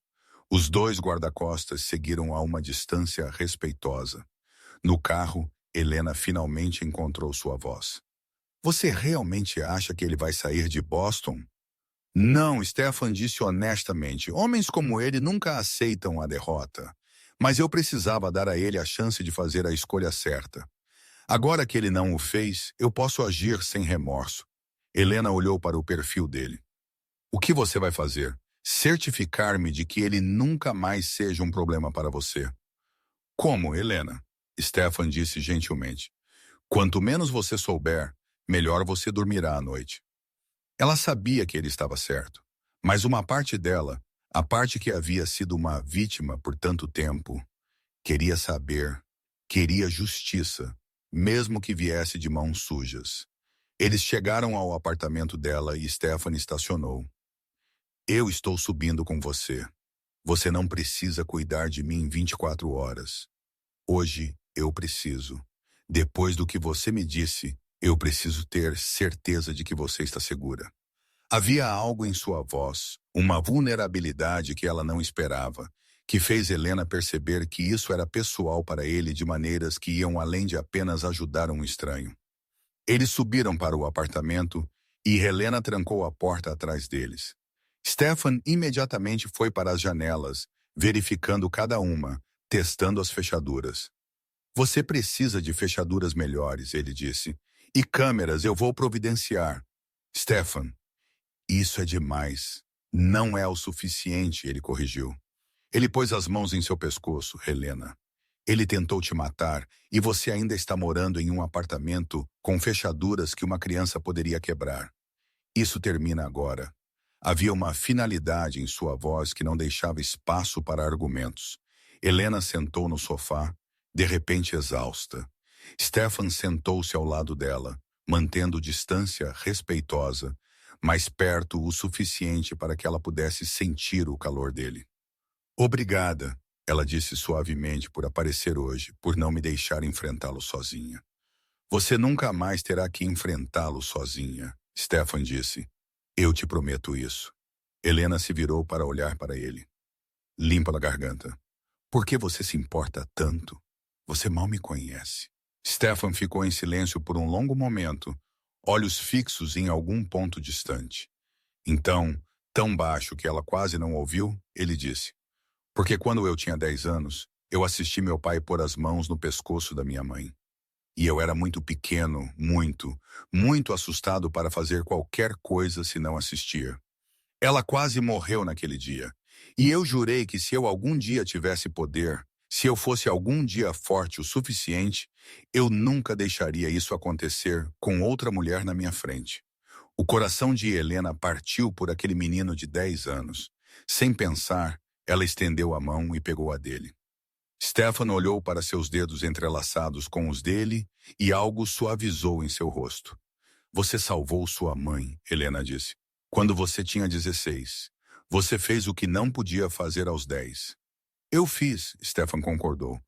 Os dois guarda-costas seguiram a uma distância respeitosa. No carro, Helena finalmente encontrou sua voz. Você realmente acha que ele vai sair de Boston? Não, Stefan disse honestamente. Homens como ele nunca aceitam a derrota. Mas eu precisava dar a ele a chance de fazer a escolha certa. Agora que ele não o fez, eu posso agir sem remorso. Helena olhou para o perfil dele. O que você vai fazer? Certificar-me de que ele nunca mais seja um problema para você. Como, Helena? Stefan disse gentilmente. Quanto menos você souber, melhor você dormirá à noite. Ela sabia que ele estava certo, mas uma parte dela, a parte que havia sido uma vítima por tanto tempo, queria saber, queria justiça, mesmo que viesse de mãos sujas. Eles chegaram ao apartamento dela e Stefan estacionou. Eu estou subindo com você. Você não precisa cuidar de mim 24 horas. Hoje eu preciso. Depois do que você me disse, eu preciso ter certeza de que você está segura. Havia algo em sua voz, uma vulnerabilidade que ela não esperava, que fez Helena perceber que isso era pessoal para ele de maneiras que iam além de apenas ajudar um estranho. Eles subiram para o apartamento e Helena trancou a porta atrás deles. Stefan imediatamente foi para as janelas, verificando cada uma, testando as fechaduras. Você precisa de fechaduras melhores, ele disse. E câmeras eu vou providenciar. Stefan, isso é demais. Não é o suficiente, ele corrigiu. Ele pôs as mãos em seu pescoço, Helena. Ele tentou te matar e você ainda está morando em um apartamento com fechaduras que uma criança poderia quebrar. Isso termina agora. Havia uma finalidade em sua voz que não deixava espaço para argumentos. Helena sentou no sofá, de repente exausta. Stefan sentou-se ao lado dela, mantendo distância respeitosa, mas perto o suficiente para que ela pudesse sentir o calor dele. Obrigada, ela disse suavemente por aparecer hoje, por não me deixar enfrentá-lo sozinha. Você nunca mais terá que enfrentá-lo sozinha, Stefan disse. Eu te prometo isso. Helena se virou para olhar para ele. Limpa a garganta. Por que você se importa tanto? Você mal me conhece. Stefan ficou em silêncio por um longo momento, olhos fixos em algum ponto distante. Então, tão baixo que ela quase não ouviu, ele disse. Porque quando eu tinha 10 anos, eu assisti meu pai pôr as mãos no pescoço da minha mãe. E eu era muito pequeno, muito assustado para fazer qualquer coisa se não assistir. Ela quase morreu naquele dia. E eu jurei que se eu algum dia tivesse poder, Se eu fosse algum dia forte o suficiente, eu nunca deixaria isso acontecer com outra mulher na minha frente. O coração de Helena partiu por aquele menino de 10 anos. Sem pensar, ela estendeu a mão e pegou a dele. Stefan olhou para seus dedos entrelaçados com os dele e algo suavizou em seu rosto. Você salvou sua mãe, Helena disse, quando você tinha 16. Você fez o que não podia fazer aos 10. Eu fiz, Stefan concordou,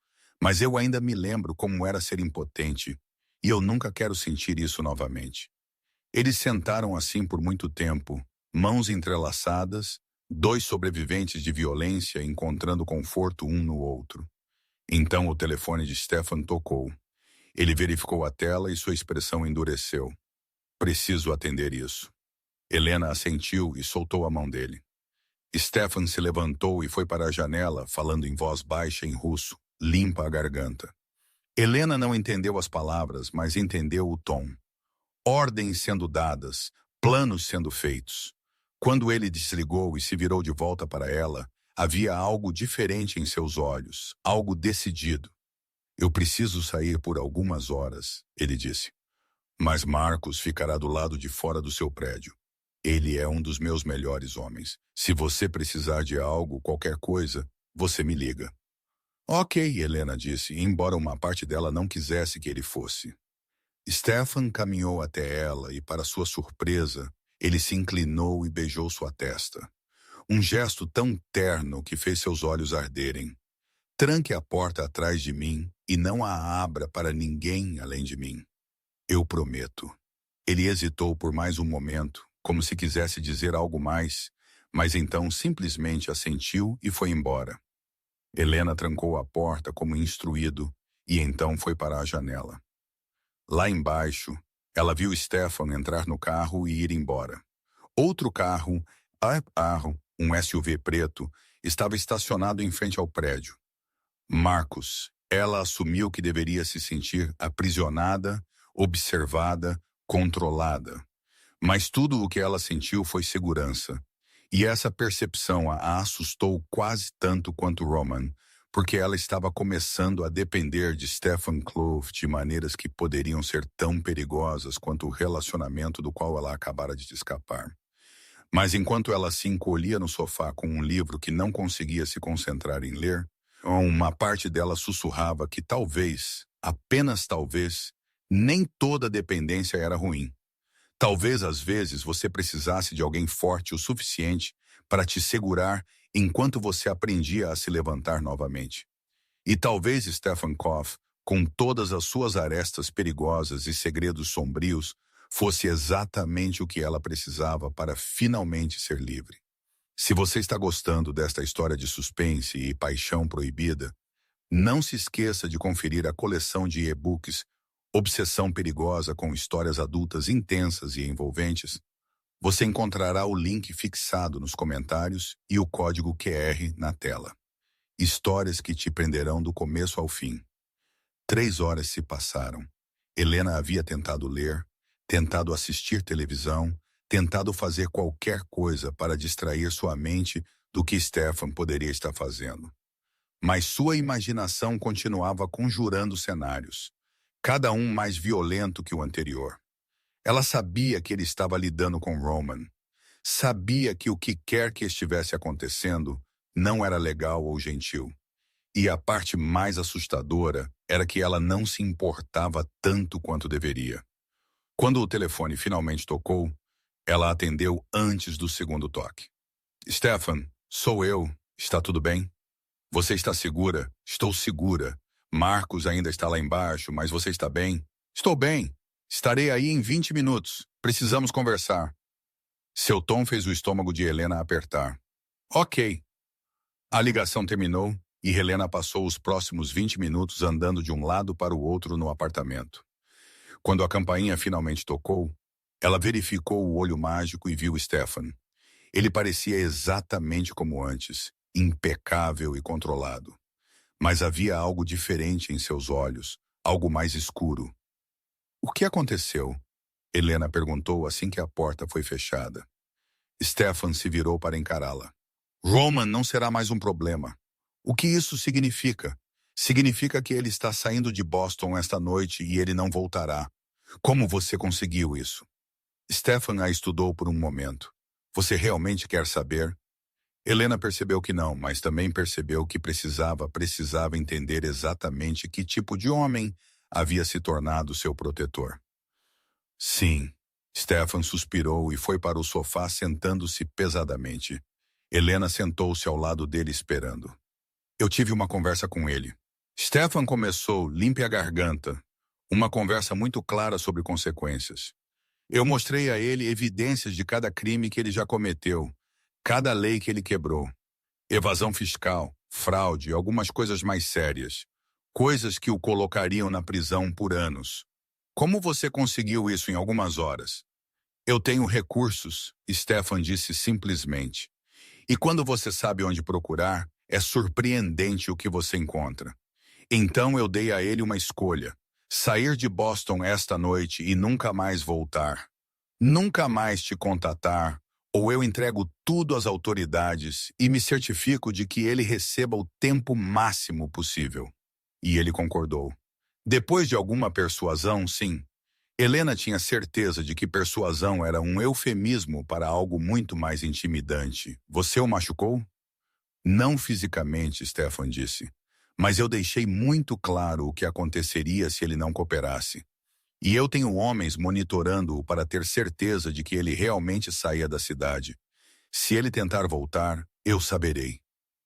mas eu ainda me lembro como era ser impotente, e eu nunca quero sentir isso novamente. Eles sentaram assim por muito tempo, mãos entrelaçadas, dois sobreviventes de violência encontrando conforto um no outro. Então o telefone de Stefan tocou. Ele verificou a tela e sua expressão endureceu. Preciso atender isso. Helena assentiu e soltou a mão dele. Stefan se levantou e foi para a janela, falando em voz baixa em russo, limpa a garganta. Helena não entendeu as palavras, mas entendeu o tom. Ordens sendo dadas, planos sendo feitos. Quando ele desligou e se virou de volta para ela, havia algo diferente em seus olhos, algo decidido. Eu preciso sair por algumas horas, ele disse. Mas Marcos ficará do lado de fora do seu prédio. Ele é um dos meus melhores homens. Se você precisar de algo, qualquer coisa, você me liga. Ok, Helena disse, embora uma parte dela não quisesse que ele fosse. Stefan caminhou até ela e, para sua surpresa, ele se inclinou e beijou sua testa. Um gesto tão terno que fez seus olhos arderem. Tranque a porta atrás de mim e não a abra para ninguém além de mim. Eu prometo. Ele hesitou por mais um momento, como se quisesse dizer algo mais, mas então simplesmente assentiu e foi embora. Helena trancou a porta como instruído e então foi para a janela. Lá embaixo, ela viu Stefan entrar no carro e ir embora. Outro carro, um SUV preto, estava estacionado em frente ao prédio. Marcos, ela assumiu que deveria se sentir aprisionada, observada, controlada. Mas tudo o que ela sentiu foi segurança. E essa percepção a assustou quase tanto quanto Roman, porque ela estava começando a depender de Stefan Clove de maneiras que poderiam ser tão perigosas quanto o relacionamento do qual ela acabara de escapar. Mas enquanto ela se encolhia no sofá com um livro que não conseguia se concentrar em ler, uma parte dela sussurrava que talvez, apenas talvez, nem toda dependência era ruim. Talvez às vezes você precisasse de alguém forte o suficiente para te segurar enquanto você aprendia a se levantar novamente. E talvez Stefan Koff, com todas as suas arestas perigosas e segredos sombrios, fosse exatamente o que ela precisava para finalmente ser livre. Se você está gostando desta história de suspense e paixão proibida, não se esqueça de conferir a coleção de e-books Obsessão Perigosa com histórias adultas intensas e envolventes. Você encontrará o link fixado nos comentários e o código QR na tela. Histórias que te prenderão do começo ao fim. 3 horas se passaram. Helena havia tentado ler, tentado assistir televisão, tentado fazer qualquer coisa para distrair sua mente do que Stefan poderia estar fazendo. Mas sua imaginação continuava conjurando cenários, cada um mais violento que o anterior. Ela sabia que ele estava lidando com Roman. Sabia que o que quer que estivesse acontecendo não era legal ou gentil. E a parte mais assustadora era que ela não se importava tanto quanto deveria. Quando o telefone finalmente tocou, ela atendeu antes do segundo toque. Stefan, sou eu. Está tudo bem? Você está segura? Estou segura. Marcos ainda está lá embaixo, mas você está bem? Estou bem. Estarei aí em 20 minutos. Precisamos conversar. Seu tom fez o estômago de Helena apertar. Ok. A ligação terminou e Helena passou os próximos 20 minutos andando de um lado para o outro no apartamento. Quando a campainha finalmente tocou, ela verificou o olho mágico e viu Stefan. Ele parecia exatamente como antes, impecável e controlado. Mas havia algo diferente em seus olhos, algo mais escuro. O que aconteceu? Helena perguntou assim que a porta foi fechada. Stefan se virou para encará-la. Roman não será mais um problema. O que isso significa? Significa que ele está saindo de Boston esta noite e ele não voltará. Como você conseguiu isso? Stefan a estudou por um momento. Você realmente quer saber? Helena percebeu que não, mas também percebeu que precisava entender exatamente que tipo de homem havia se tornado seu protetor. Sim. Stefan suspirou e foi para o sofá sentando-se pesadamente. Helena sentou-se ao lado dele esperando. Eu tive uma conversa com ele. Stefan começou, limpe a garganta. Uma conversa muito clara sobre consequências. Eu mostrei a ele evidências de cada crime que ele já cometeu, cada lei que ele quebrou. Evasão fiscal, fraude, algumas coisas mais sérias. Coisas que o colocariam na prisão por anos. Como você conseguiu isso em algumas horas? Eu tenho recursos, Stefan disse simplesmente. E quando você sabe onde procurar, é surpreendente o que você encontra. Então eu dei a ele uma escolha. Sair de Boston esta noite e nunca mais voltar. Nunca mais te contatar, ou eu entrego tudo às autoridades e me certifico de que ele receba o tempo máximo possível. E ele concordou. Depois de alguma persuasão, sim. Helena tinha certeza de que persuasão era um eufemismo para algo muito mais intimidante. Você o machucou? Não fisicamente, Stefan disse. Mas eu deixei muito claro o que aconteceria se ele não cooperasse. E eu tenho homens monitorando-o para ter certeza de que ele realmente saia da cidade. Se ele tentar voltar, eu saberei.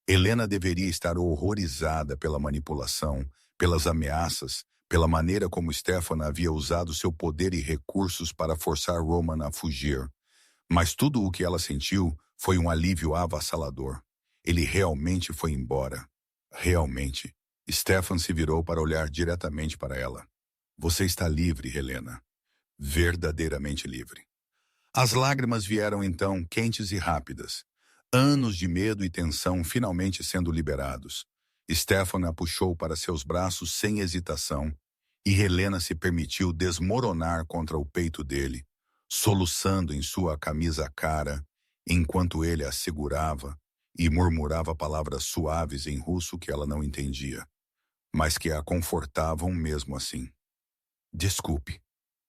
Helena deveria estar horrorizada pela manipulação, pelas ameaças, pela maneira como Stefan havia usado seu poder e recursos para forçar Roman a fugir. Mas tudo o que ela sentiu foi um alívio avassalador. Ele realmente foi embora. Realmente. Stefan se virou para olhar diretamente para ela. Você está livre, Helena. Verdadeiramente livre. As lágrimas vieram então, quentes e rápidas. Anos de medo e tensão finalmente sendo liberados. Stefan a puxou para seus braços sem hesitação, e Helena se permitiu desmoronar contra o peito dele, soluçando em sua camisa cara, enquanto ele a segurava e murmurava palavras suaves em russo que ela não entendia, mas que a confortavam mesmo assim. Desculpe,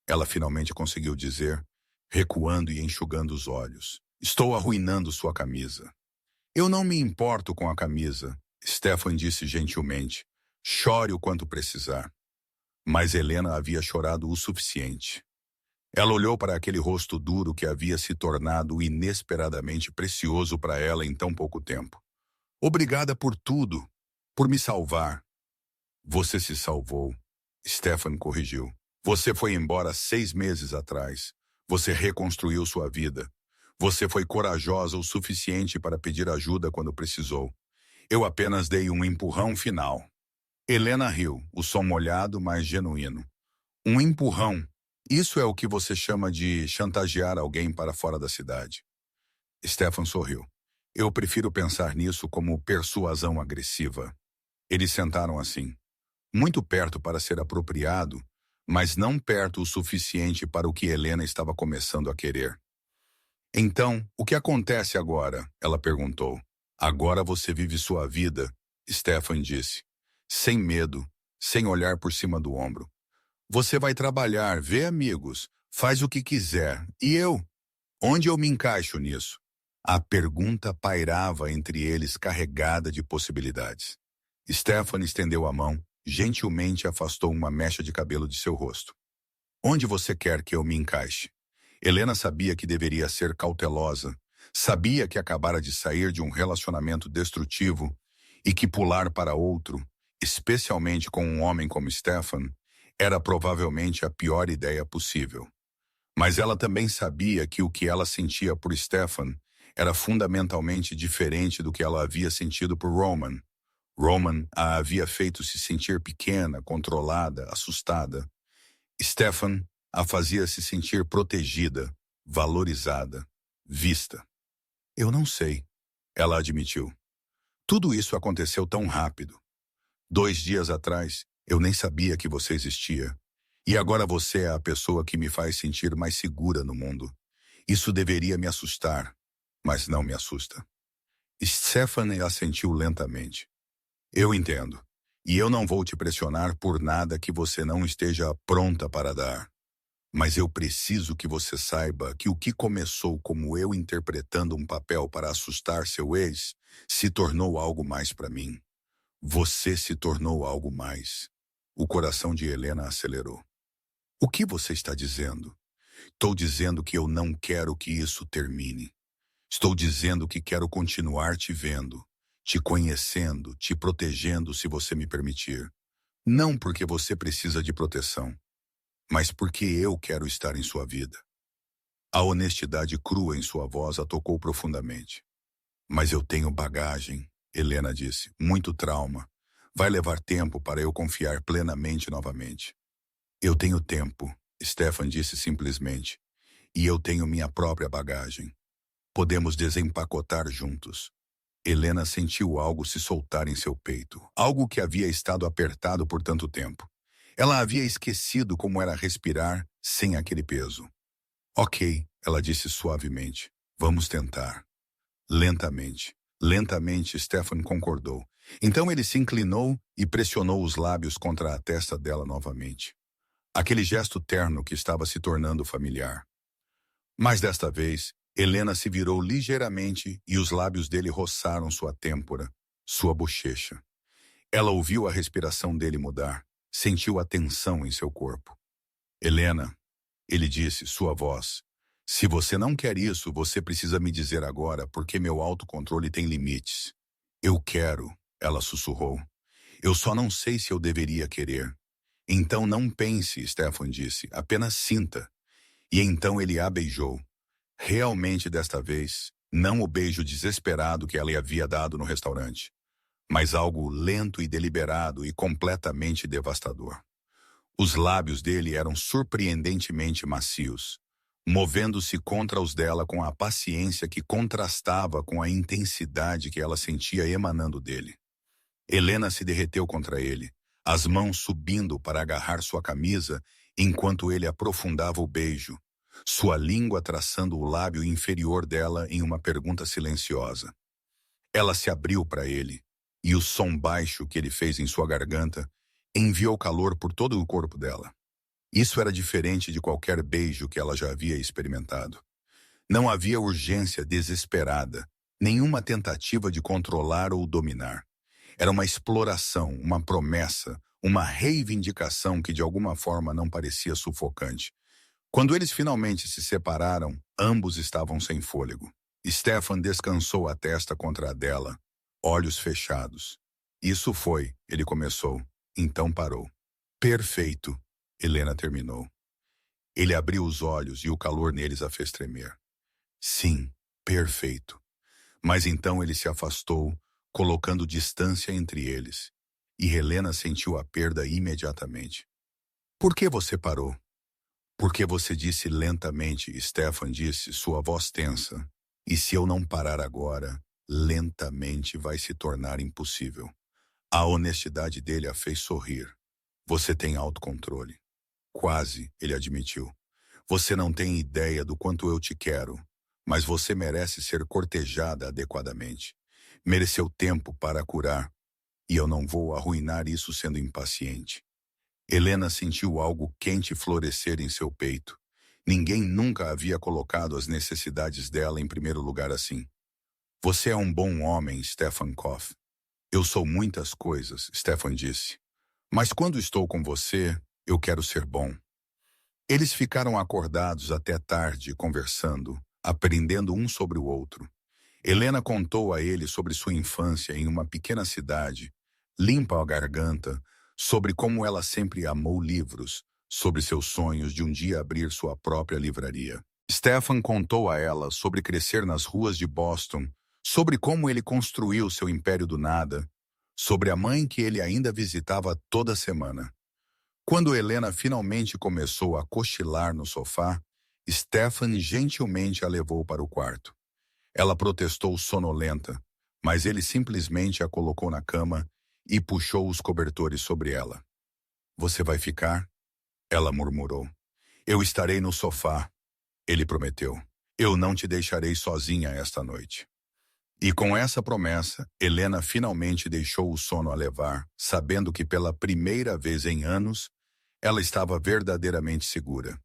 ela finalmente conseguiu dizer, recuando e enxugando os olhos. Estou arruinando sua camisa. Eu não me importo com a camisa, Stefan disse gentilmente. Chore o quanto precisar. Mas Helena havia chorado o suficiente. Ela olhou para aquele rosto duro que havia se tornado inesperadamente precioso para ela em tão pouco tempo. Obrigada por tudo, por me salvar. Você se salvou, Stefan corrigiu. Você foi embora 6 meses atrás. Você reconstruiu sua vida. Você foi corajosa o suficiente para pedir ajuda quando precisou. Eu apenas dei um empurrão final. Helena riu, o som molhado, mas genuíno. Um empurrão. Isso é o que você chama de chantagear alguém para fora da cidade. Stefan sorriu. Eu prefiro pensar nisso como persuasão agressiva. Eles sentaram assim, muito perto para ser apropriado, mas não perto o suficiente para o que Helena estava começando a querer. Então, o que acontece agora? Ela perguntou. Agora você vive sua vida, Stefan disse. Sem medo, sem olhar por cima do ombro. Você vai trabalhar, vê amigos, faz o que quiser. E eu? Onde eu me encaixo nisso? A pergunta pairava entre eles carregada de possibilidades. Stefan estendeu a mão, gentilmente afastou uma mecha de cabelo de seu rosto. Onde você quer que eu me encaixe? Helena sabia que deveria ser cautelosa. Sabia que acabara de sair de um relacionamento destrutivo e que pular para outro, especialmente com um homem como Stefan, era provavelmente a pior ideia possível. Mas ela também sabia que o que ela sentia por Stefan era fundamentalmente diferente do que ela havia sentido por Roman. Roman a havia feito se sentir pequena, controlada, assustada. Stefan a fazia se sentir protegida, valorizada, vista. Eu não sei, ela admitiu. Tudo isso aconteceu tão rápido. 2 dias atrás, eu nem sabia que você existia. E agora você é a pessoa que me faz sentir mais segura no mundo. Isso deveria me assustar, mas não me assusta. Stefan assentiu lentamente. Eu entendo. E eu não vou te pressionar por nada que você não esteja pronta para dar. Mas eu preciso que você saiba que o que começou como eu interpretando um papel para assustar seu ex, se tornou algo mais para mim. Você se tornou algo mais. O coração de Helena acelerou. O que você está dizendo? Estou dizendo que eu não quero que isso termine. Estou dizendo que quero continuar te vendo, te conhecendo, te protegendo se você me permitir. Não porque você precisa de proteção, mas porque eu quero estar em sua vida. A honestidade crua em sua voz a tocou profundamente. Mas eu tenho bagagem, Helena disse, muito trauma. Vai levar tempo para eu confiar plenamente novamente. Eu tenho tempo, Stefan disse simplesmente. E eu tenho minha própria bagagem. Podemos desempacotar juntos. Helena sentiu algo se soltar em seu peito, algo que havia estado apertado por tanto tempo. Ela havia esquecido como era respirar sem aquele peso. Ok, ela disse suavemente. Vamos tentar. Lentamente. Lentamente, Stefan concordou. Então ele se inclinou e pressionou os lábios contra a testa dela novamente. Aquele gesto terno que estava se tornando familiar. Mas desta vez, Helena se virou ligeiramente e os lábios dele roçaram sua têmpora, sua bochecha. Ela ouviu a respiração dele mudar, sentiu a tensão em seu corpo. Helena, ele disse, sua voz. Se você não quer isso, você precisa me dizer agora, porque meu autocontrole tem limites. Eu quero, ela sussurrou. Eu só não sei se eu deveria querer. Então não pense, Stefan disse, apenas sinta. E então ele a beijou. Realmente desta vez, não o beijo desesperado que ela lhe havia dado no restaurante, mas algo lento e deliberado e completamente devastador. Os lábios dele eram surpreendentemente macios, movendo-se contra os dela com a paciência que contrastava com a intensidade que ela sentia emanando dele. Helena se derreteu contra ele, as mãos subindo para agarrar sua camisa enquanto ele aprofundava o beijo, sua língua traçando o lábio inferior dela em uma pergunta silenciosa. Ela se abriu para ele, e o som baixo que ele fez em sua garganta enviou calor por todo o corpo dela. Isso era diferente de qualquer beijo que ela já havia experimentado. Não havia urgência desesperada, nenhuma tentativa de controlar ou dominar. Era uma exploração, uma promessa, uma reivindicação que de alguma forma não parecia sufocante. Quando eles finalmente se separaram, ambos estavam sem fôlego. Stefan descansou a testa contra a dela, olhos fechados. Isso foi, ele começou, então parou. Perfeito, Helena terminou. Ele abriu os olhos e o calor neles a fez tremer. Sim, perfeito. Mas então ele se afastou, colocando distância entre eles. E Helena sentiu a perda imediatamente. Por que você parou? Porque você disse lentamente, Stefan disse, sua voz tensa. E se eu não parar agora, lentamente vai se tornar impossível. A honestidade dele a fez sorrir. Você tem autocontrole. Quase, ele admitiu. Você não tem ideia do quanto eu te quero, mas você merece ser cortejada adequadamente. Mereceu tempo para curar, e eu não vou arruinar isso sendo impaciente. Helena sentiu algo quente florescer em seu peito. Ninguém nunca havia colocado as necessidades dela em primeiro lugar assim. Você é um bom homem, Stefan Koff. Eu sou muitas coisas, Stefan disse. Mas quando estou com você, eu quero ser bom. Eles ficaram acordados até tarde, conversando, aprendendo um sobre o outro. Helena contou a ele sobre sua infância em uma pequena cidade, limpa a garganta, sobre como ela sempre amou livros, sobre seus sonhos de um dia abrir sua própria livraria. Stefan contou a ela sobre crescer nas ruas de Boston, sobre como ele construiu seu império do nada, sobre a mãe que ele ainda visitava toda semana. Quando Helena finalmente começou a cochilar no sofá, Stefan gentilmente a levou para o quarto. Ela protestou sonolenta, mas ele simplesmente a colocou na cama e puxou os cobertores sobre ela. Você vai ficar? Ela murmurou. Eu estarei no sofá, ele prometeu. Eu não te deixarei sozinha esta noite. E com essa promessa, Helena finalmente deixou o sono a levar, sabendo que pela primeira vez em anos, ela estava verdadeiramente segura.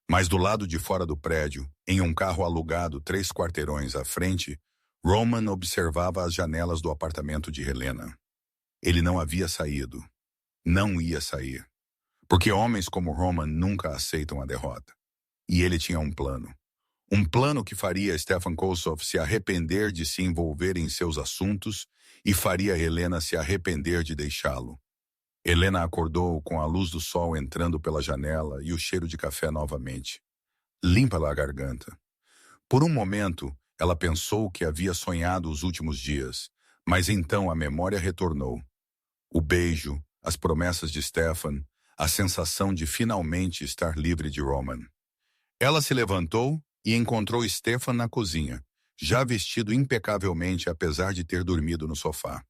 Mas do lado de fora do prédio, em um carro alugado 3 quarteirões à frente, Roman observava as janelas do apartamento de Helena. Ele não havia saído. Não ia sair. Porque homens como Roman nunca aceitam a derrota. E ele tinha um plano. Um plano que faria Stefan Kossoff se arrepender de se envolver em seus assuntos e faria Helena se arrepender de deixá-lo. Helena acordou com a luz do sol entrando pela janela e o cheiro de café novamente. Limpa-lhe a garganta. Por um momento, ela pensou que havia sonhado os últimos dias, mas então a memória retornou. O beijo, as promessas de Stefan, a sensação de finalmente estar livre de Roman. Ela se levantou e encontrou Stefan na cozinha, já vestido impecavelmente apesar de ter dormido no sofá.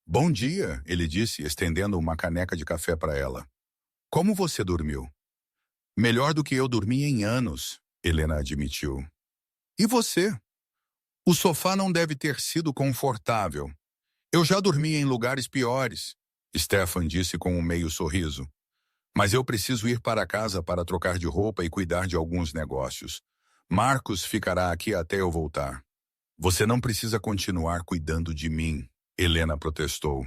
"Bom dia", ele disse, estendendo uma caneca de café para ela. "Como você dormiu?" "Melhor do que eu dormi em anos", Helena admitiu. "E você?" "O sofá não deve ter sido confortável. Eu já dormi em lugares piores", Stefan disse com um meio sorriso. "Mas eu preciso ir para casa para trocar de roupa e cuidar de alguns negócios. Marcos ficará aqui até eu voltar." "Você não precisa continuar cuidando de mim", Helena protestou.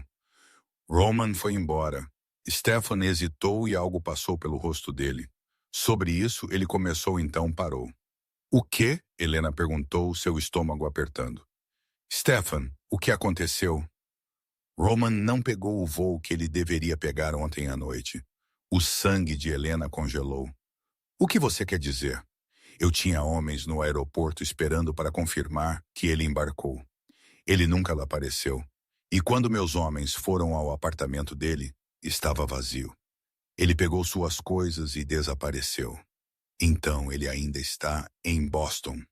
Roman foi embora. Stefan hesitou e algo passou pelo rosto dele. Sobre isso, ele começou então parou. "O quê?", Helena perguntou, seu estômago apertando. "Stefan, o que aconteceu?" Roman não pegou o voo que ele deveria pegar ontem à noite. O sangue de Helena congelou. "O que você quer dizer?" "Eu tinha homens no aeroporto esperando para confirmar que ele embarcou. Ele nunca lá apareceu. E quando meus homens foram ao apartamento dele, estava vazio. Ele pegou suas coisas e desapareceu. Então ele ainda está em Boston."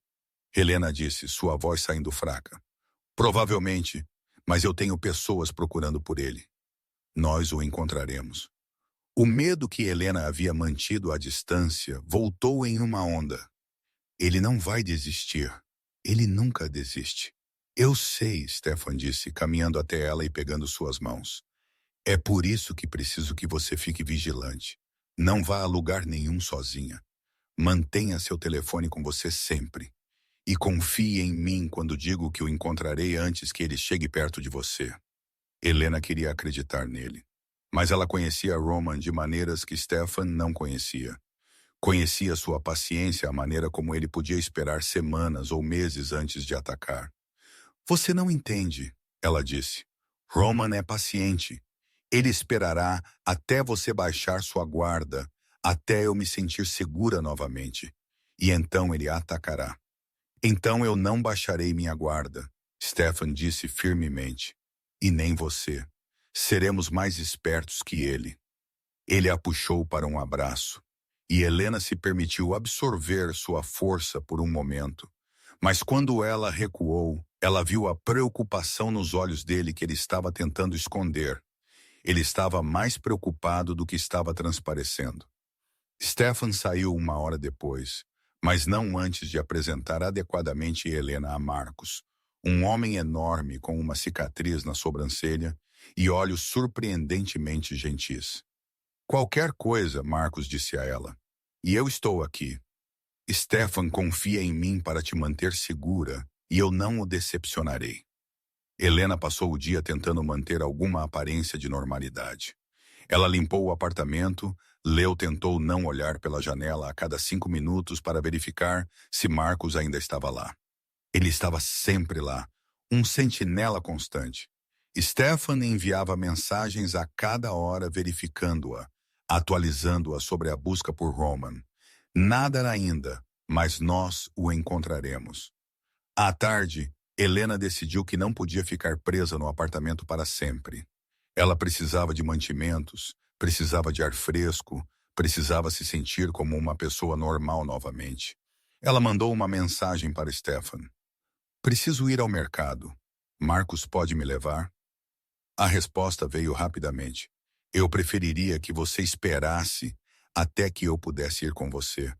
Helena disse, sua voz saindo fraca. "Provavelmente, mas eu tenho pessoas procurando por ele. Nós o encontraremos." O medo que Helena havia mantido à distância voltou em uma onda. "Ele não vai desistir. Ele nunca desiste." "Eu sei", Stefan disse, caminhando até ela e pegando suas mãos. "É por isso que preciso que você fique vigilante. Não vá a lugar nenhum sozinha. Mantenha seu telefone com você sempre. E confie em mim quando digo que o encontrarei antes que ele chegue perto de você." Helena queria acreditar nele. Mas ela conhecia Roman de maneiras que Stefan não conhecia. Conhecia sua paciência, a maneira como ele podia esperar semanas ou meses antes de atacar. "Você não entende", ela disse. "Roman é paciente. Ele esperará até você baixar sua guarda, até eu me sentir segura novamente. E então ele atacará." "Então eu não baixarei minha guarda", Stefan disse firmemente. "E nem você. Seremos mais espertos que ele." Ele a puxou para um abraço. E Helena se permitiu absorver sua força por um momento. Mas quando ela recuou, ela viu a preocupação nos olhos dele que ele estava tentando esconder. Ele estava mais preocupado do que estava transparecendo. Stefan saiu 1 hora depois, mas não antes de apresentar adequadamente Helena a Marcos, um homem enorme com uma cicatriz na sobrancelha e olhos surpreendentemente gentis. "Qualquer coisa", Marcos disse a ela. "E eu estou aqui. Stefan confia em mim para te manter segura e eu não o decepcionarei." Helena passou o dia tentando manter alguma aparência de normalidade. Ela limpou o apartamento, Leo tentou não olhar pela janela a cada 5 minutos para verificar se Marcos ainda estava lá. Ele estava sempre lá, um sentinela constante. Stefan enviava mensagens a cada hora verificando-a, atualizando-a sobre a busca por Roman. "Nada ainda, mas nós o encontraremos." À tarde, Helena decidiu que não podia ficar presa no apartamento para sempre. Ela precisava de mantimentos, precisava de ar fresco, precisava se sentir como uma pessoa normal novamente. Ela mandou uma mensagem para Stefan. "Preciso ir ao mercado. Marcos pode me levar?" A resposta veio rapidamente. "Eu preferiria que você esperasse até que eu pudesse ir com você.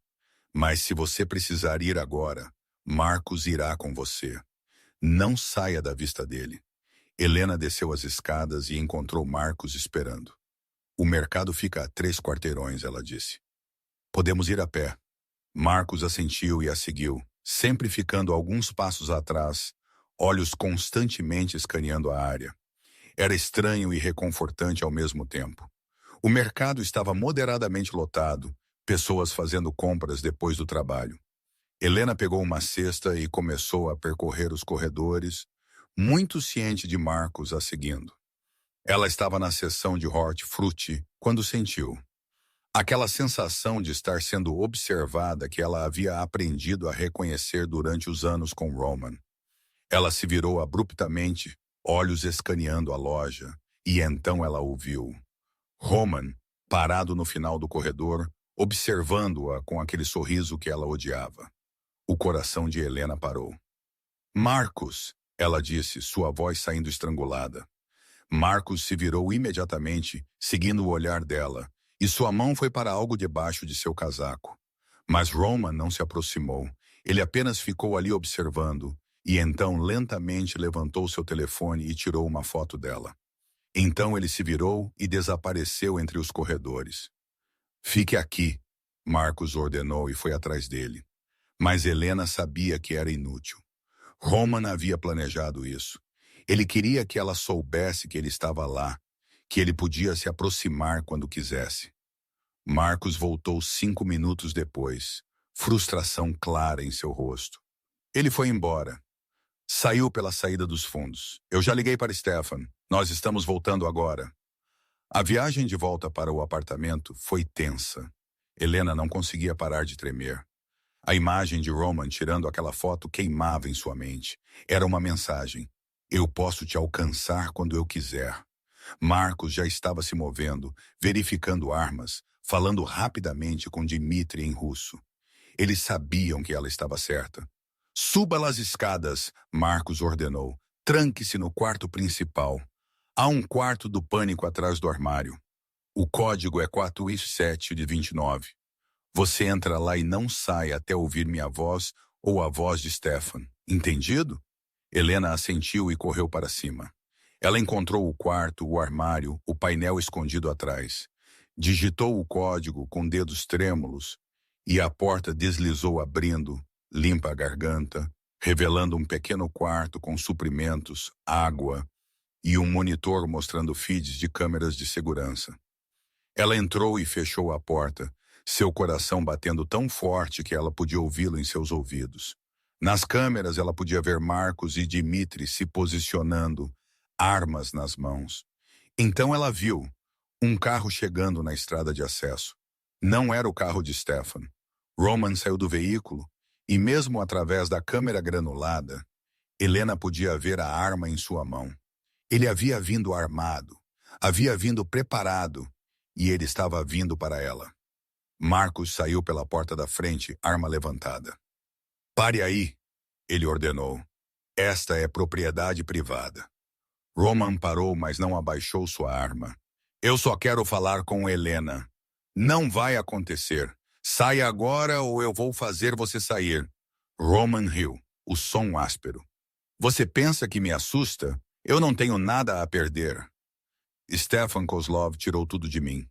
Mas se você precisar ir agora, Marcos irá com você." Não saia da vista dele. Helena desceu as escadas e encontrou Marcos esperando. O mercado fica a 3 quarteirões, ela disse. Podemos ir a pé. Marcos assentiu e a seguiu, sempre ficando alguns passos atrás, olhos constantemente escaneando a área. Era estranho e reconfortante ao mesmo tempo. O mercado estava moderadamente lotado, pessoas fazendo compras depois do trabalho. Helena pegou uma cesta e começou a percorrer os corredores, muito ciente de Marcos a seguindo. Ela estava na seção de hortifruti quando sentiu. Aquela sensação de estar sendo observada que ela havia aprendido a reconhecer durante os anos com Roman. Ela se virou abruptamente, olhos escaneando a loja, e então ela ouviu. Roman, parado no final do corredor, observando-a com aquele sorriso que ela odiava. O coração de Helena parou. Marcos, ela disse, sua voz saindo estrangulada. Marcos se virou imediatamente, seguindo o olhar dela, e sua mão foi para algo debaixo de seu casaco. Mas Roman não se aproximou. Ele apenas ficou ali observando, e então lentamente levantou seu telefone e tirou uma foto dela. Então ele se virou e desapareceu entre os corredores. Fique aqui, Marcos ordenou e foi atrás dele. Mas Helena sabia que era inútil. Roman havia planejado isso. Ele queria que ela soubesse que ele estava lá, que ele podia se aproximar quando quisesse. Marcos voltou 5 minutos depois, frustração clara em seu rosto. Ele foi embora. Saiu pela saída dos fundos. Eu já liguei para Stefan. Nós estamos voltando agora. A viagem de volta para o apartamento foi tensa. Helena não conseguia parar de tremer. A imagem de Roman tirando aquela foto queimava em sua mente. Era uma mensagem. Eu posso te alcançar quando eu quiser. Marcos já estava se movendo, verificando armas, falando rapidamente com Dmitri em russo. Eles sabiam que ela estava certa. Suba as escadas, Marcos ordenou. Tranque-se no quarto principal. Há um quarto do pânico atrás do armário. O código é 47 de 29. Você entra lá e não sai até ouvir minha voz ou a voz de Stefan. Entendido? Helena assentiu e correu para cima. Ela encontrou o quarto, o armário, o painel escondido atrás. Digitou o código com dedos trêmulos e a porta deslizou abrindo, limpa a garganta, revelando um pequeno quarto com suprimentos, água e um monitor mostrando feeds de câmeras de segurança. Ela entrou e fechou a porta, seu coração batendo tão forte que ela podia ouvi-lo em seus ouvidos. Nas câmeras ela podia ver Marcos e Dmitri se posicionando, armas nas mãos. Então ela viu um carro chegando na estrada de acesso. Não era o carro de Stefan. Roman saiu do veículo e mesmo através da câmera granulada, Helena podia ver a arma em sua mão. Ele havia vindo armado, havia vindo preparado e ele estava vindo para ela. Marcos saiu pela porta da frente, arma levantada. Pare aí, ele ordenou. Esta é propriedade privada. Roman parou, mas não abaixou sua arma. Eu só quero falar com Helena. Não vai acontecer. Saia agora ou eu vou fazer você sair. Roman riu, o som áspero. Você pensa que me assusta? Eu não tenho nada a perder. Stefan Kozlov tirou tudo de mim.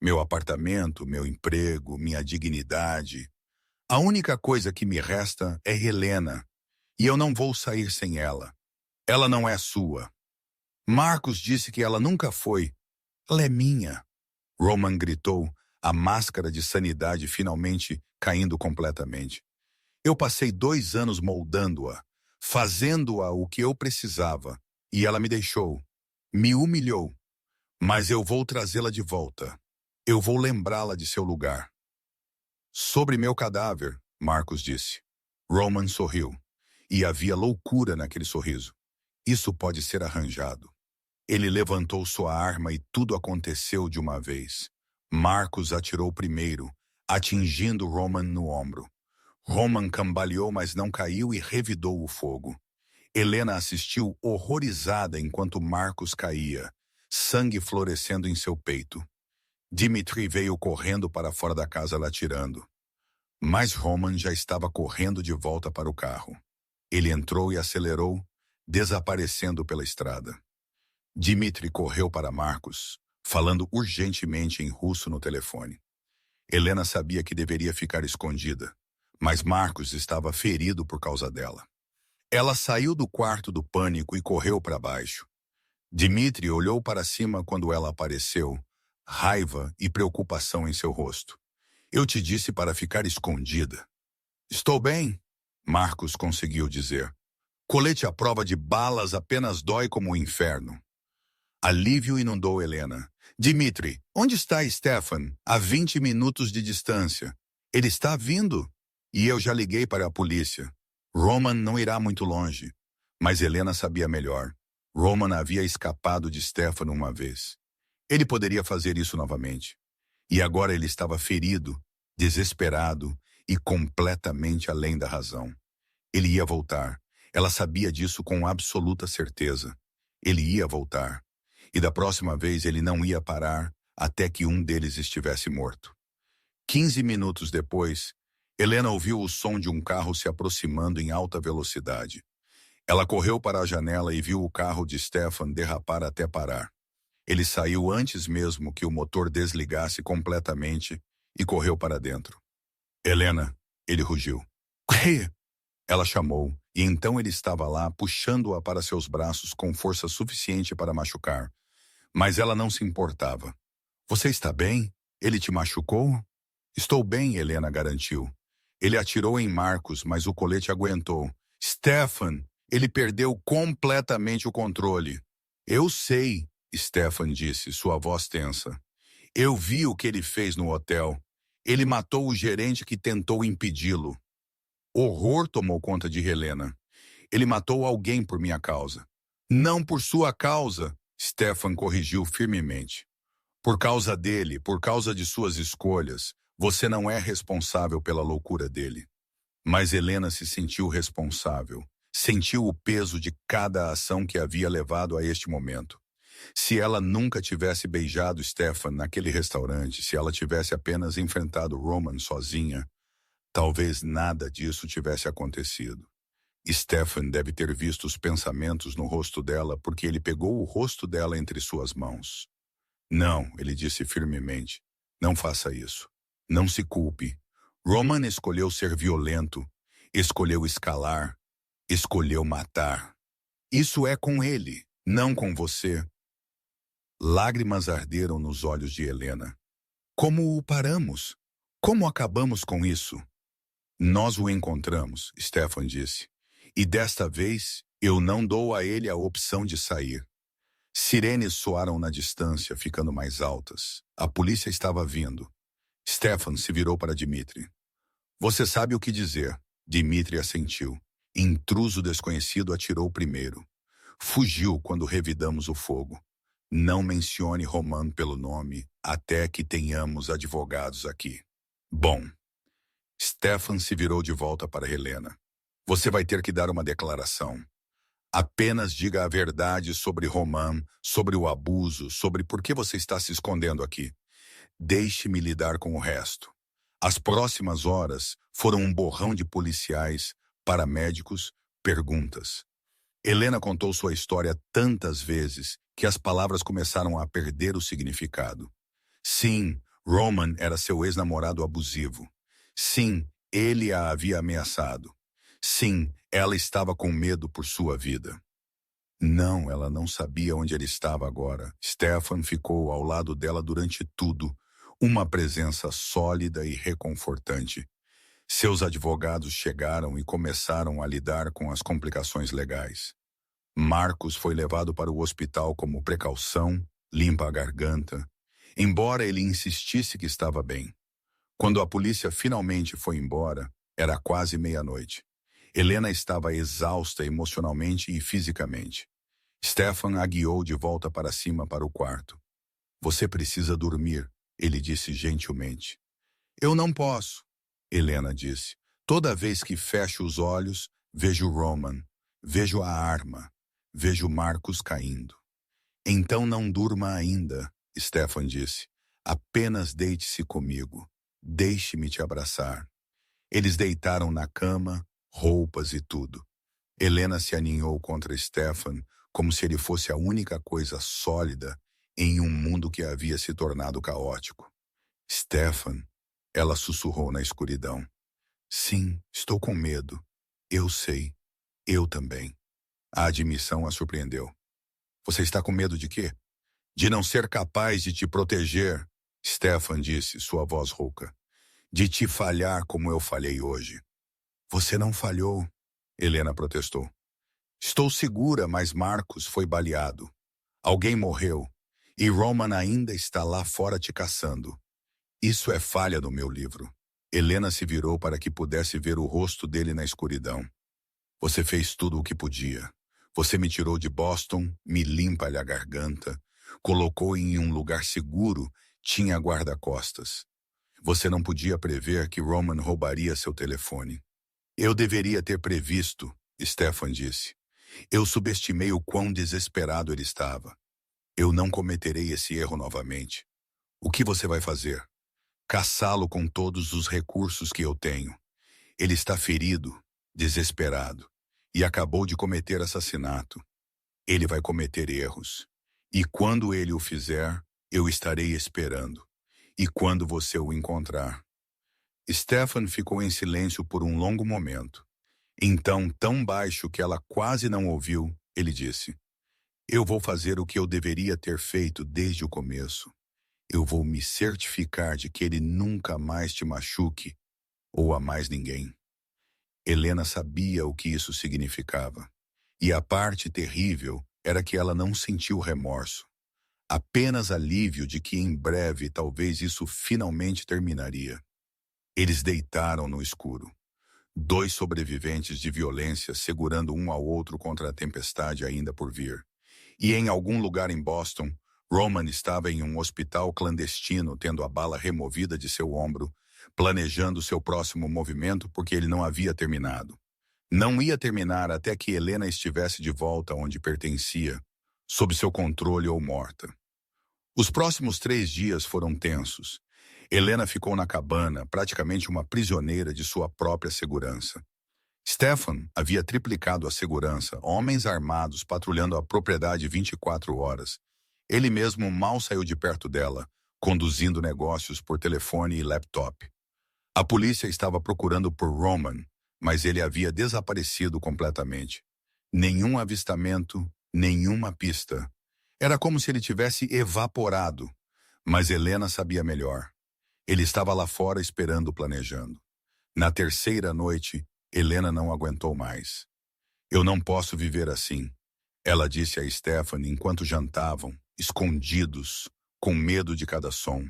Meu apartamento, meu emprego, minha dignidade. A única coisa que me resta é Helena, e eu não vou sair sem ela. Ela não é sua. Marcos disse que ela nunca foi. Ela é minha. Roman gritou, a máscara de sanidade finalmente caindo completamente. Eu passei 2 anos moldando-a, fazendo-a o que eu precisava, e ela me deixou, me humilhou. Mas eu vou trazê-la de volta. Eu vou lembrá-la de seu lugar. Sobre meu cadáver, Marcos disse. Roman sorriu. E havia loucura naquele sorriso. Isso pode ser arranjado. Ele levantou sua arma e tudo aconteceu de uma vez. Marcos atirou primeiro, atingindo Roman no ombro. Roman cambaleou, mas não caiu e revidou o fogo. Helena assistiu horrorizada enquanto Marcos caía, sangue florescendo em seu peito. Dmitri veio correndo para fora da casa latirando. Mas Roman já estava correndo de volta para o carro. Ele entrou e acelerou, desaparecendo pela estrada. Dmitri correu para Marcos, falando urgentemente em russo no telefone. Helena sabia que deveria ficar escondida, mas Marcos estava ferido por causa dela. Ela saiu do quarto do pânico e correu para baixo. Dmitri olhou para cima quando ela apareceu, raiva e preocupação em seu rosto. Eu te disse para ficar escondida. Estou bem, Marcos conseguiu dizer. Colete à prova de balas apenas dói como o inferno. Alívio inundou Helena. Dmitri, onde está Stefan? A 20 minutos de distância. Ele está vindo. E eu já liguei para a polícia. Roman não irá muito longe. Mas Helena sabia melhor. Roman havia escapado de Stefan uma vez. Ele poderia fazer isso novamente. E agora ele estava ferido, desesperado e completamente além da razão. Ele ia voltar. Ela sabia disso com absoluta certeza. Ele ia voltar. E da próxima vez ele não ia parar até que um deles estivesse morto. 15 minutos depois, Helena ouviu o som de um carro se aproximando em alta velocidade. Ela correu para a janela e viu o carro de Stefan derrapar até parar. Ele saiu antes mesmo que o motor desligasse completamente e correu para dentro. Helena, ele rugiu. Hey! Ela chamou, e então ele estava lá, puxando-a para seus braços com força suficiente para machucar. Mas ela não se importava. Você está bem? Ele te machucou? Estou bem, Helena garantiu. Ele atirou em Marcos, mas o colete aguentou. Stefan, ele perdeu completamente o controle. Eu sei, Stefan disse, sua voz tensa. Eu vi o que ele fez no hotel. Ele matou o gerente que tentou impedi-lo. Horror tomou conta de Helena. Ele matou alguém por minha causa. Não por sua causa, Stefan corrigiu firmemente. Por causa dele, por causa de suas escolhas, você não é responsável pela loucura dele. Mas Helena se sentiu responsável. Sentiu o peso de cada ação que havia levado a este momento. Se ela nunca tivesse beijado Stefan naquele restaurante, se ela tivesse apenas enfrentado Roman sozinha, talvez nada disso tivesse acontecido. Stefan deve ter visto os pensamentos no rosto dela porque ele pegou o rosto dela entre suas mãos. Não, ele disse firmemente. Não faça isso. Não se culpe. Roman escolheu ser violento, escolheu escalar, escolheu matar. Isso é com ele, não com você. Lágrimas arderam nos olhos de Helena. Como o paramos? Como acabamos com isso? Nós o encontramos, Stefan disse. E desta vez, eu não dou a ele a opção de sair. Sirenes soaram na distância, ficando mais altas. A polícia estava vindo. Stefan se virou para Dmitri. Você sabe o que dizer. Dmitri assentiu. Intruso desconhecido atirou primeiro. Fugiu quando revidamos o fogo. Não mencione Roman pelo nome até que tenhamos advogados aqui. Bom. Stefan se virou de volta para Helena. Você vai ter que dar uma declaração. Apenas diga a verdade sobre Roman, sobre o abuso, sobre por que você está se escondendo aqui. Deixe-me lidar com o resto. As próximas horas foram um borrão de policiais, paramédicos, perguntas. Helena contou sua história tantas vezes que as palavras começaram a perder o significado. Sim, Roman era seu ex-namorado abusivo. Sim, ele a havia ameaçado. Sim, ela estava com medo por sua vida. Não, ela não sabia onde ele estava agora. Stefan ficou ao lado dela durante tudo, uma presença sólida e reconfortante. Seus advogados chegaram e começaram a lidar com as complicações legais. Marcos foi levado para o hospital como precaução, limpa a garganta, embora ele insistisse que estava bem. Quando a polícia finalmente foi embora, era quase meia-noite. Helena estava exausta emocionalmente e fisicamente. Stefan a guiou de volta para cima para o quarto. Você precisa dormir, ele disse gentilmente. Eu não posso, Helena disse. Toda vez que fecho os olhos, vejo Roman, vejo a arma, vejo Marcos caindo. Então não durma ainda, Stefan disse. Apenas deite-se comigo. Deixe-me te abraçar. Eles deitaram na cama, roupas e tudo. Helena se aninhou contra Stefan como se ele fosse a única coisa sólida em um mundo que havia se tornado caótico. Stefan, ela sussurrou na escuridão. Sim, estou com medo. Eu sei. Eu também. A admissão a surpreendeu. Você está com medo de quê? De não ser capaz de te proteger, Stefan disse, sua voz rouca. De te falhar como eu falhei hoje. Você não falhou, Helena protestou. Estou segura, mas Marcos foi baleado. Alguém morreu. E Roman ainda está lá fora te caçando. Isso é falha no meu livro. Helena se virou para que pudesse ver o rosto dele na escuridão. Você fez tudo o que podia. Você me tirou de Boston, me limpa-lhe a garganta, colocou em um lugar seguro, tinha guarda-costas. Você não podia prever que Roman roubaria seu telefone. Eu deveria ter previsto, Stefan disse. Eu subestimei o quão desesperado ele estava. Eu não cometerei esse erro novamente. O que você vai fazer? Caçá-lo com todos os recursos que eu tenho. Ele está ferido, desesperado, e acabou de cometer assassinato. Ele vai cometer erros. E quando ele o fizer, eu estarei esperando. E quando você o encontrar? Stefan ficou em silêncio por um longo momento. Então, tão baixo que ela quase não ouviu, ele disse: Eu vou fazer o que eu deveria ter feito desde o começo. Eu vou me certificar de que ele nunca mais te machuque, ou a mais ninguém. Helena sabia o que isso significava. E a parte terrível era que ela não sentiu remorso. Apenas alívio de que em breve talvez isso finalmente terminaria. Eles deitaram no escuro. 2 sobreviventes de violência segurando um ao outro contra a tempestade ainda por vir. E em algum lugar em Boston, Roman estava em um hospital clandestino tendo a bala removida de seu ombro, planejando seu próximo movimento porque ele não havia terminado. Não ia terminar até que Helena estivesse de volta onde pertencia, sob seu controle ou morta. Os próximos 3 dias foram tensos. Helena ficou na cabana, praticamente uma prisioneira de sua própria segurança. Stefan havia triplicado a segurança, homens armados patrulhando a propriedade 24 horas. Ele mesmo mal saiu de perto dela, conduzindo negócios por telefone e laptop. A polícia estava procurando por Roman, mas ele havia desaparecido completamente. Nenhum avistamento, nenhuma pista. Era como se ele tivesse evaporado, mas Helena sabia melhor. Ele estava lá fora esperando, planejando. Na terceira noite, Helena não aguentou mais. Eu não posso viver assim, ela disse a Stephanie enquanto jantavam, escondidos, com medo de cada som.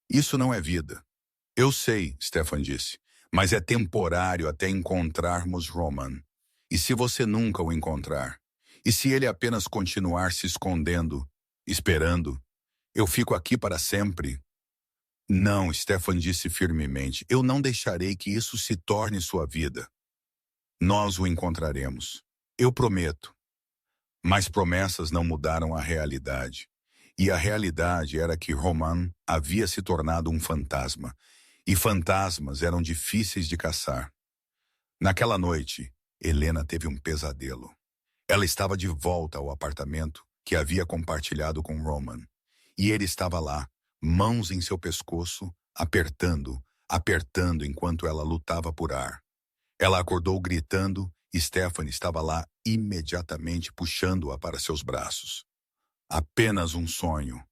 Isso não é vida. Eu sei, Stefan disse, mas é temporário até encontrarmos Roman. E se você nunca o encontrar? E se ele apenas continuar se escondendo, esperando? Eu fico aqui para sempre. Não, Stefan disse firmemente, eu não deixarei que isso se torne sua vida. Nós o encontraremos. Eu prometo. Mas promessas não mudaram a realidade. E a realidade era que Roman havia se tornado um fantasma. E fantasmas eram difíceis de caçar. Naquela noite, Helena teve um pesadelo. Ela estava de volta ao apartamento que havia compartilhado com Roman. E ele estava lá, mãos em seu pescoço, apertando, apertando enquanto ela lutava por ar. Ela acordou gritando e Stephanie estava lá imediatamente puxando-a para seus braços. Apenas um sonho,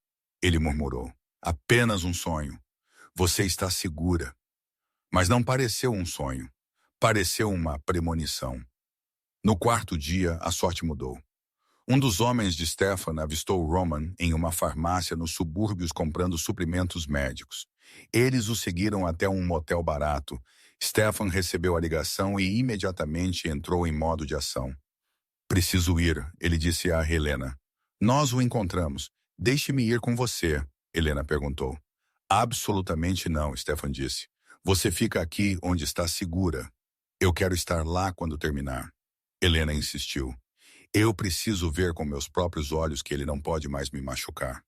ele murmurou. Apenas um sonho. Você está segura. Mas não pareceu um sonho. Pareceu uma premonição. No 4º dia, a sorte mudou. Um dos homens de Stefan avistou Roman em uma farmácia nos subúrbios comprando suprimentos médicos. Eles o seguiram até um motel barato. Stefan recebeu a ligação e imediatamente entrou em modo de ação. Preciso ir, ele disse a Helena. Nós o encontramos. Deixe-me ir com você, Helena perguntou. Absolutamente não, Stefan disse. Você fica aqui onde está segura. Eu quero estar lá quando terminar. Helena insistiu. Eu preciso ver com meus próprios olhos que ele não pode mais me machucar.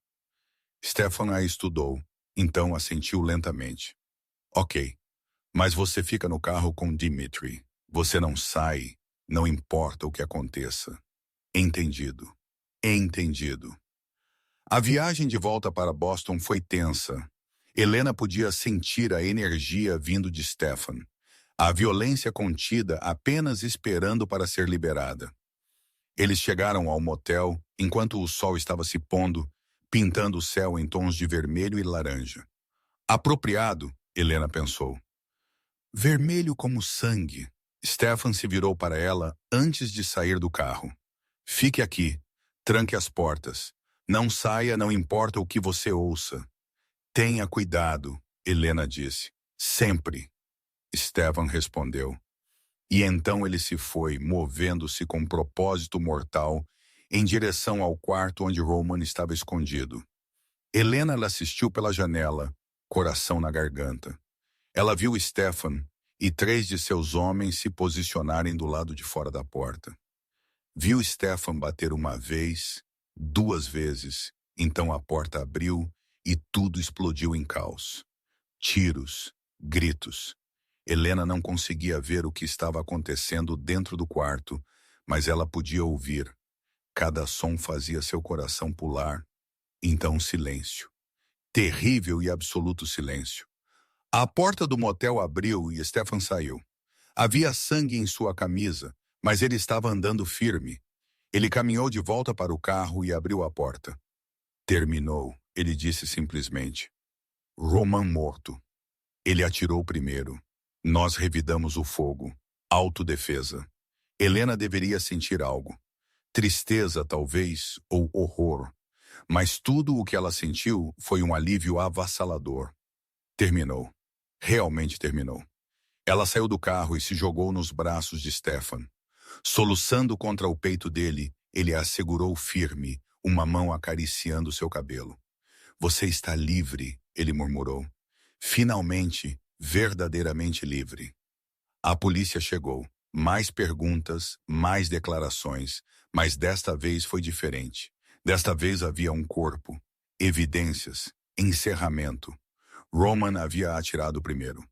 Stefan a estudou, então assentiu lentamente. Ok, mas você fica no carro com Dimitri. Você não sai, não importa o que aconteça. Entendido. Entendido. A viagem de volta para Boston foi tensa. Helena podia sentir a energia vindo de Stefan, a violência contida apenas esperando para ser liberada. Eles chegaram ao motel enquanto o sol estava se pondo, pintando o céu em tons de vermelho e laranja. Apropriado, Helena pensou. Vermelho como sangue. Stefan se virou para ela antes de sair do carro. Fique aqui. Tranque as portas. Não saia, não importa o que você ouça. Tenha cuidado, Helena disse. Sempre. Stefan respondeu. E então ele se foi, movendo-se com propósito mortal, em direção ao quarto onde Roman estava escondido. Helena lhe assistiu pela janela, coração na garganta. Ela viu Stefan e 3 de seus homens se posicionarem do lado de fora da porta. Viu Stefan bater uma vez, 2 vezes, então a porta abriu e tudo explodiu em caos. Tiros, gritos. Helena não conseguia ver o que estava acontecendo dentro do quarto, mas ela podia ouvir. Cada som fazia seu coração pular. Então silêncio. Terrível e absoluto silêncio. A porta do motel abriu e Stefan saiu. Havia sangue em sua camisa, mas ele estava andando firme. Ele caminhou de volta para o carro e abriu a porta. Terminou, ele disse simplesmente. Roman morto. Ele atirou primeiro. Nós revidamos o fogo. Autodefesa. Helena deveria sentir algo. Tristeza, talvez, ou horror. Mas tudo o que ela sentiu foi um alívio avassalador. Terminou. Realmente terminou. Ela saiu do carro e se jogou nos braços de Stefan. Soluçando contra o peito dele, ele a segurou firme, uma mão acariciando seu cabelo. Você está livre, ele murmurou. Finalmente, verdadeiramente livre. A polícia chegou. Mais perguntas, mais declarações, mas desta vez foi diferente. Desta vez havia um corpo, evidências, encerramento. Roman havia atirado primeiro.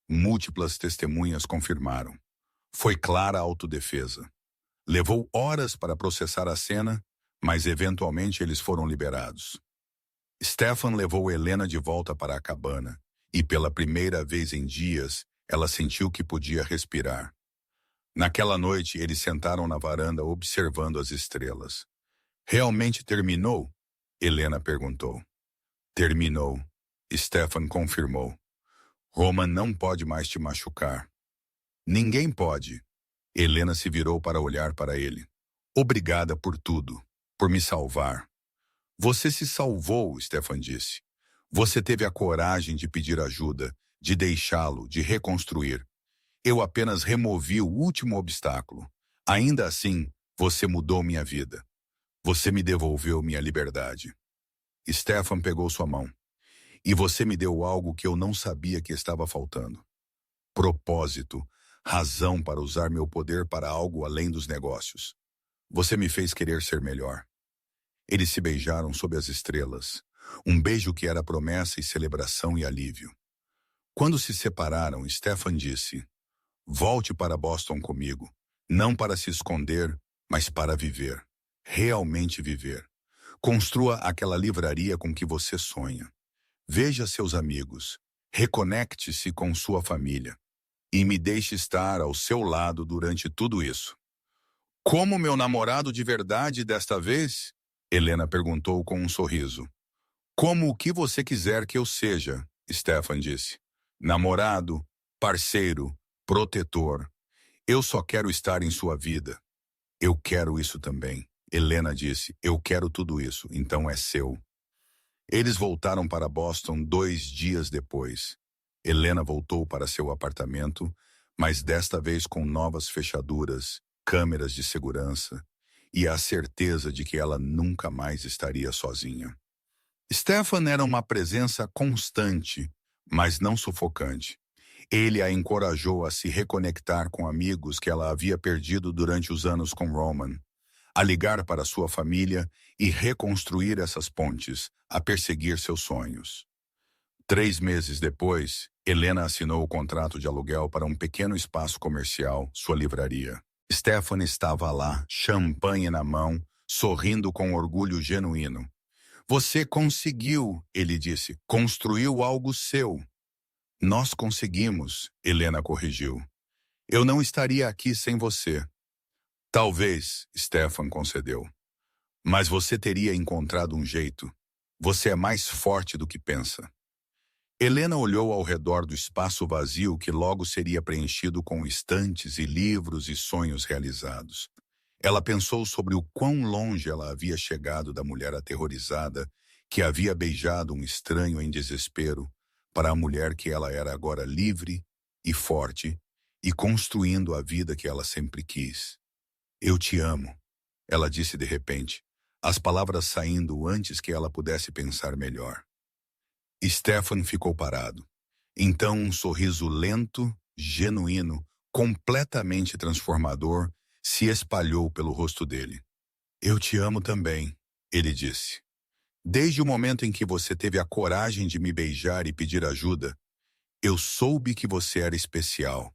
Múltiplas testemunhas confirmaram. Foi clara a autodefesa. Levou horas para processar a cena, mas eventualmente eles foram liberados. Stefan levou Helena de volta para a cabana, e pela primeira vez em dias, ela sentiu que podia respirar. Naquela noite, eles sentaram na varanda observando as estrelas. Realmente terminou? Helena perguntou. Terminou. Stefan confirmou. Roman não pode mais te machucar. Ninguém pode. Helena se virou para olhar para ele. Obrigada por tudo, por me salvar. Você se salvou, Stefan disse. Você teve a coragem de pedir ajuda, de deixá-lo, de reconstruir. Eu apenas removi o último obstáculo. Ainda assim, você mudou minha vida. Você me devolveu minha liberdade. Stefan pegou sua mão. E você me deu algo que eu não sabia que estava faltando. Propósito, razão para usar meu poder para algo além dos negócios. Você me fez querer ser melhor. Eles se beijaram sob as estrelas. Um beijo que era promessa e celebração e alívio. Quando se separaram, Stefan disse, volte para Boston comigo, não para se esconder, mas para viver. Realmente viver. Construa aquela livraria com que você sonha. Veja seus amigos. Reconecte-se com sua família. E me deixe estar ao seu lado durante tudo isso. Como meu namorado de verdade desta vez? Helena perguntou com um sorriso. Como o que você quiser que eu seja, Stefan disse. Namorado, parceiro, protetor. Eu só quero estar em sua vida. Eu quero isso também. Helena disse, eu quero tudo isso, então é seu. Eles voltaram para Boston 2 dias depois. Helena voltou para seu apartamento, mas desta vez com novas fechaduras, câmeras de segurança e a certeza de que ela nunca mais estaria sozinha. Stefan era uma presença constante, mas não sufocante. Ele a encorajou a se reconectar com amigos que ela havia perdido durante os anos com Roman, a ligar para sua família e reconstruir essas pontes, a perseguir seus sonhos. 3 meses depois, Helena assinou o contrato de aluguel para um pequeno espaço comercial, sua livraria. Stephanie estava lá, champanhe na mão, sorrindo com orgulho genuíno. Você conseguiu, ele disse, construiu algo seu. Nós conseguimos, Helena corrigiu. Eu não estaria aqui sem você. Talvez, Stefan concedeu. Mas você teria encontrado um jeito. Você é mais forte do que pensa. Helena olhou ao redor do espaço vazio que logo seria preenchido com estantes e livros e sonhos realizados. Ela pensou sobre o quão longe ela havia chegado da mulher aterrorizada que havia beijado um estranho em desespero para a mulher que ela era agora livre e forte e construindo a vida que ela sempre quis. Eu te amo, ela disse de repente, as palavras saindo antes que ela pudesse pensar melhor. Stefan ficou parado. Então um sorriso lento, genuíno, completamente transformador, se espalhou pelo rosto dele. Eu te amo também, ele disse. Desde o momento em que você teve a coragem de me beijar e pedir ajuda, eu soube que você era especial.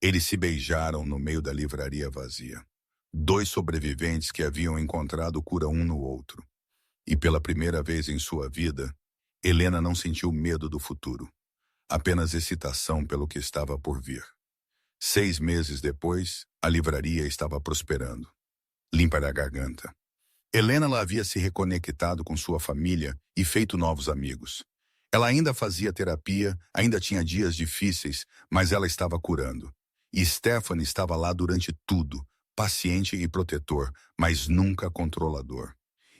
Eles se beijaram no meio da livraria vazia. Dois sobreviventes que haviam encontrado cura um no outro. E pela primeira vez em sua vida, Helena não sentiu medo do futuro, apenas excitação pelo que estava por vir. 6 meses depois, a livraria estava prosperando. Limpa a garganta. Helena lá havia se reconectado com sua família e feito novos amigos. Ela ainda fazia terapia, ainda tinha dias difíceis, mas ela estava curando. E Stefan estava lá durante tudo, paciente e protetor, mas nunca controlador.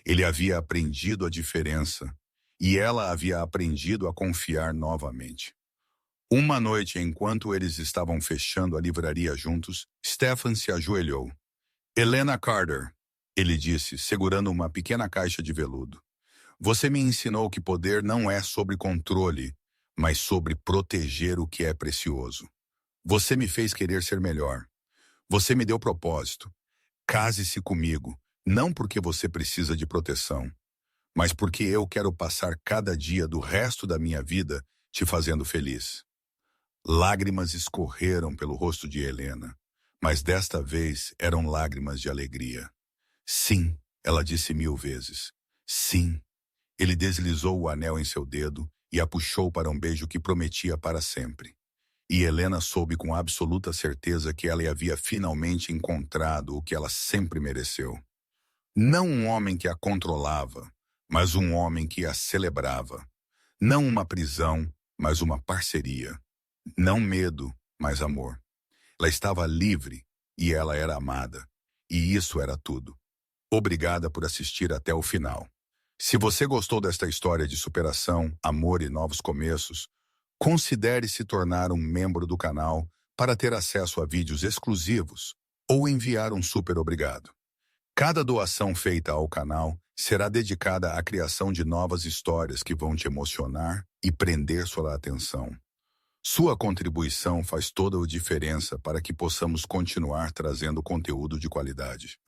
Ele havia aprendido a diferença, e ela havia aprendido a confiar novamente. Uma noite, enquanto eles estavam fechando a livraria juntos, Stefan se ajoelhou. Helena Carter, ele disse, segurando uma pequena caixa de veludo. Você me ensinou que poder não é sobre controle, mas sobre proteger o que é precioso. Você me fez querer ser melhor. Você me deu propósito. Case-se comigo, não porque você precisa de proteção, mas porque eu quero passar cada dia do resto da minha vida te fazendo feliz. Lágrimas escorreram pelo rosto de Helena, mas desta vez eram lágrimas de alegria. Sim, ela disse 1000 vezes. Sim. Ele deslizou o anel em seu dedo e a puxou para um beijo que prometia para sempre. E Helena soube com absoluta certeza que ela havia finalmente encontrado o que ela sempre mereceu. Não um homem que a controlava, mas um homem que a celebrava. Não uma prisão, mas uma parceria. Não medo, mas amor. Ela estava livre e ela era amada. E isso era tudo. Obrigada por assistir até o final. Se você gostou desta história de superação, amor e novos começos, considere se tornar um membro do canal para ter acesso a vídeos exclusivos ou enviar um super obrigado. Cada doação feita ao canal será dedicada à criação de novas histórias que vão te emocionar e prender sua atenção. Sua contribuição faz toda a diferença para que possamos continuar trazendo conteúdo de qualidade.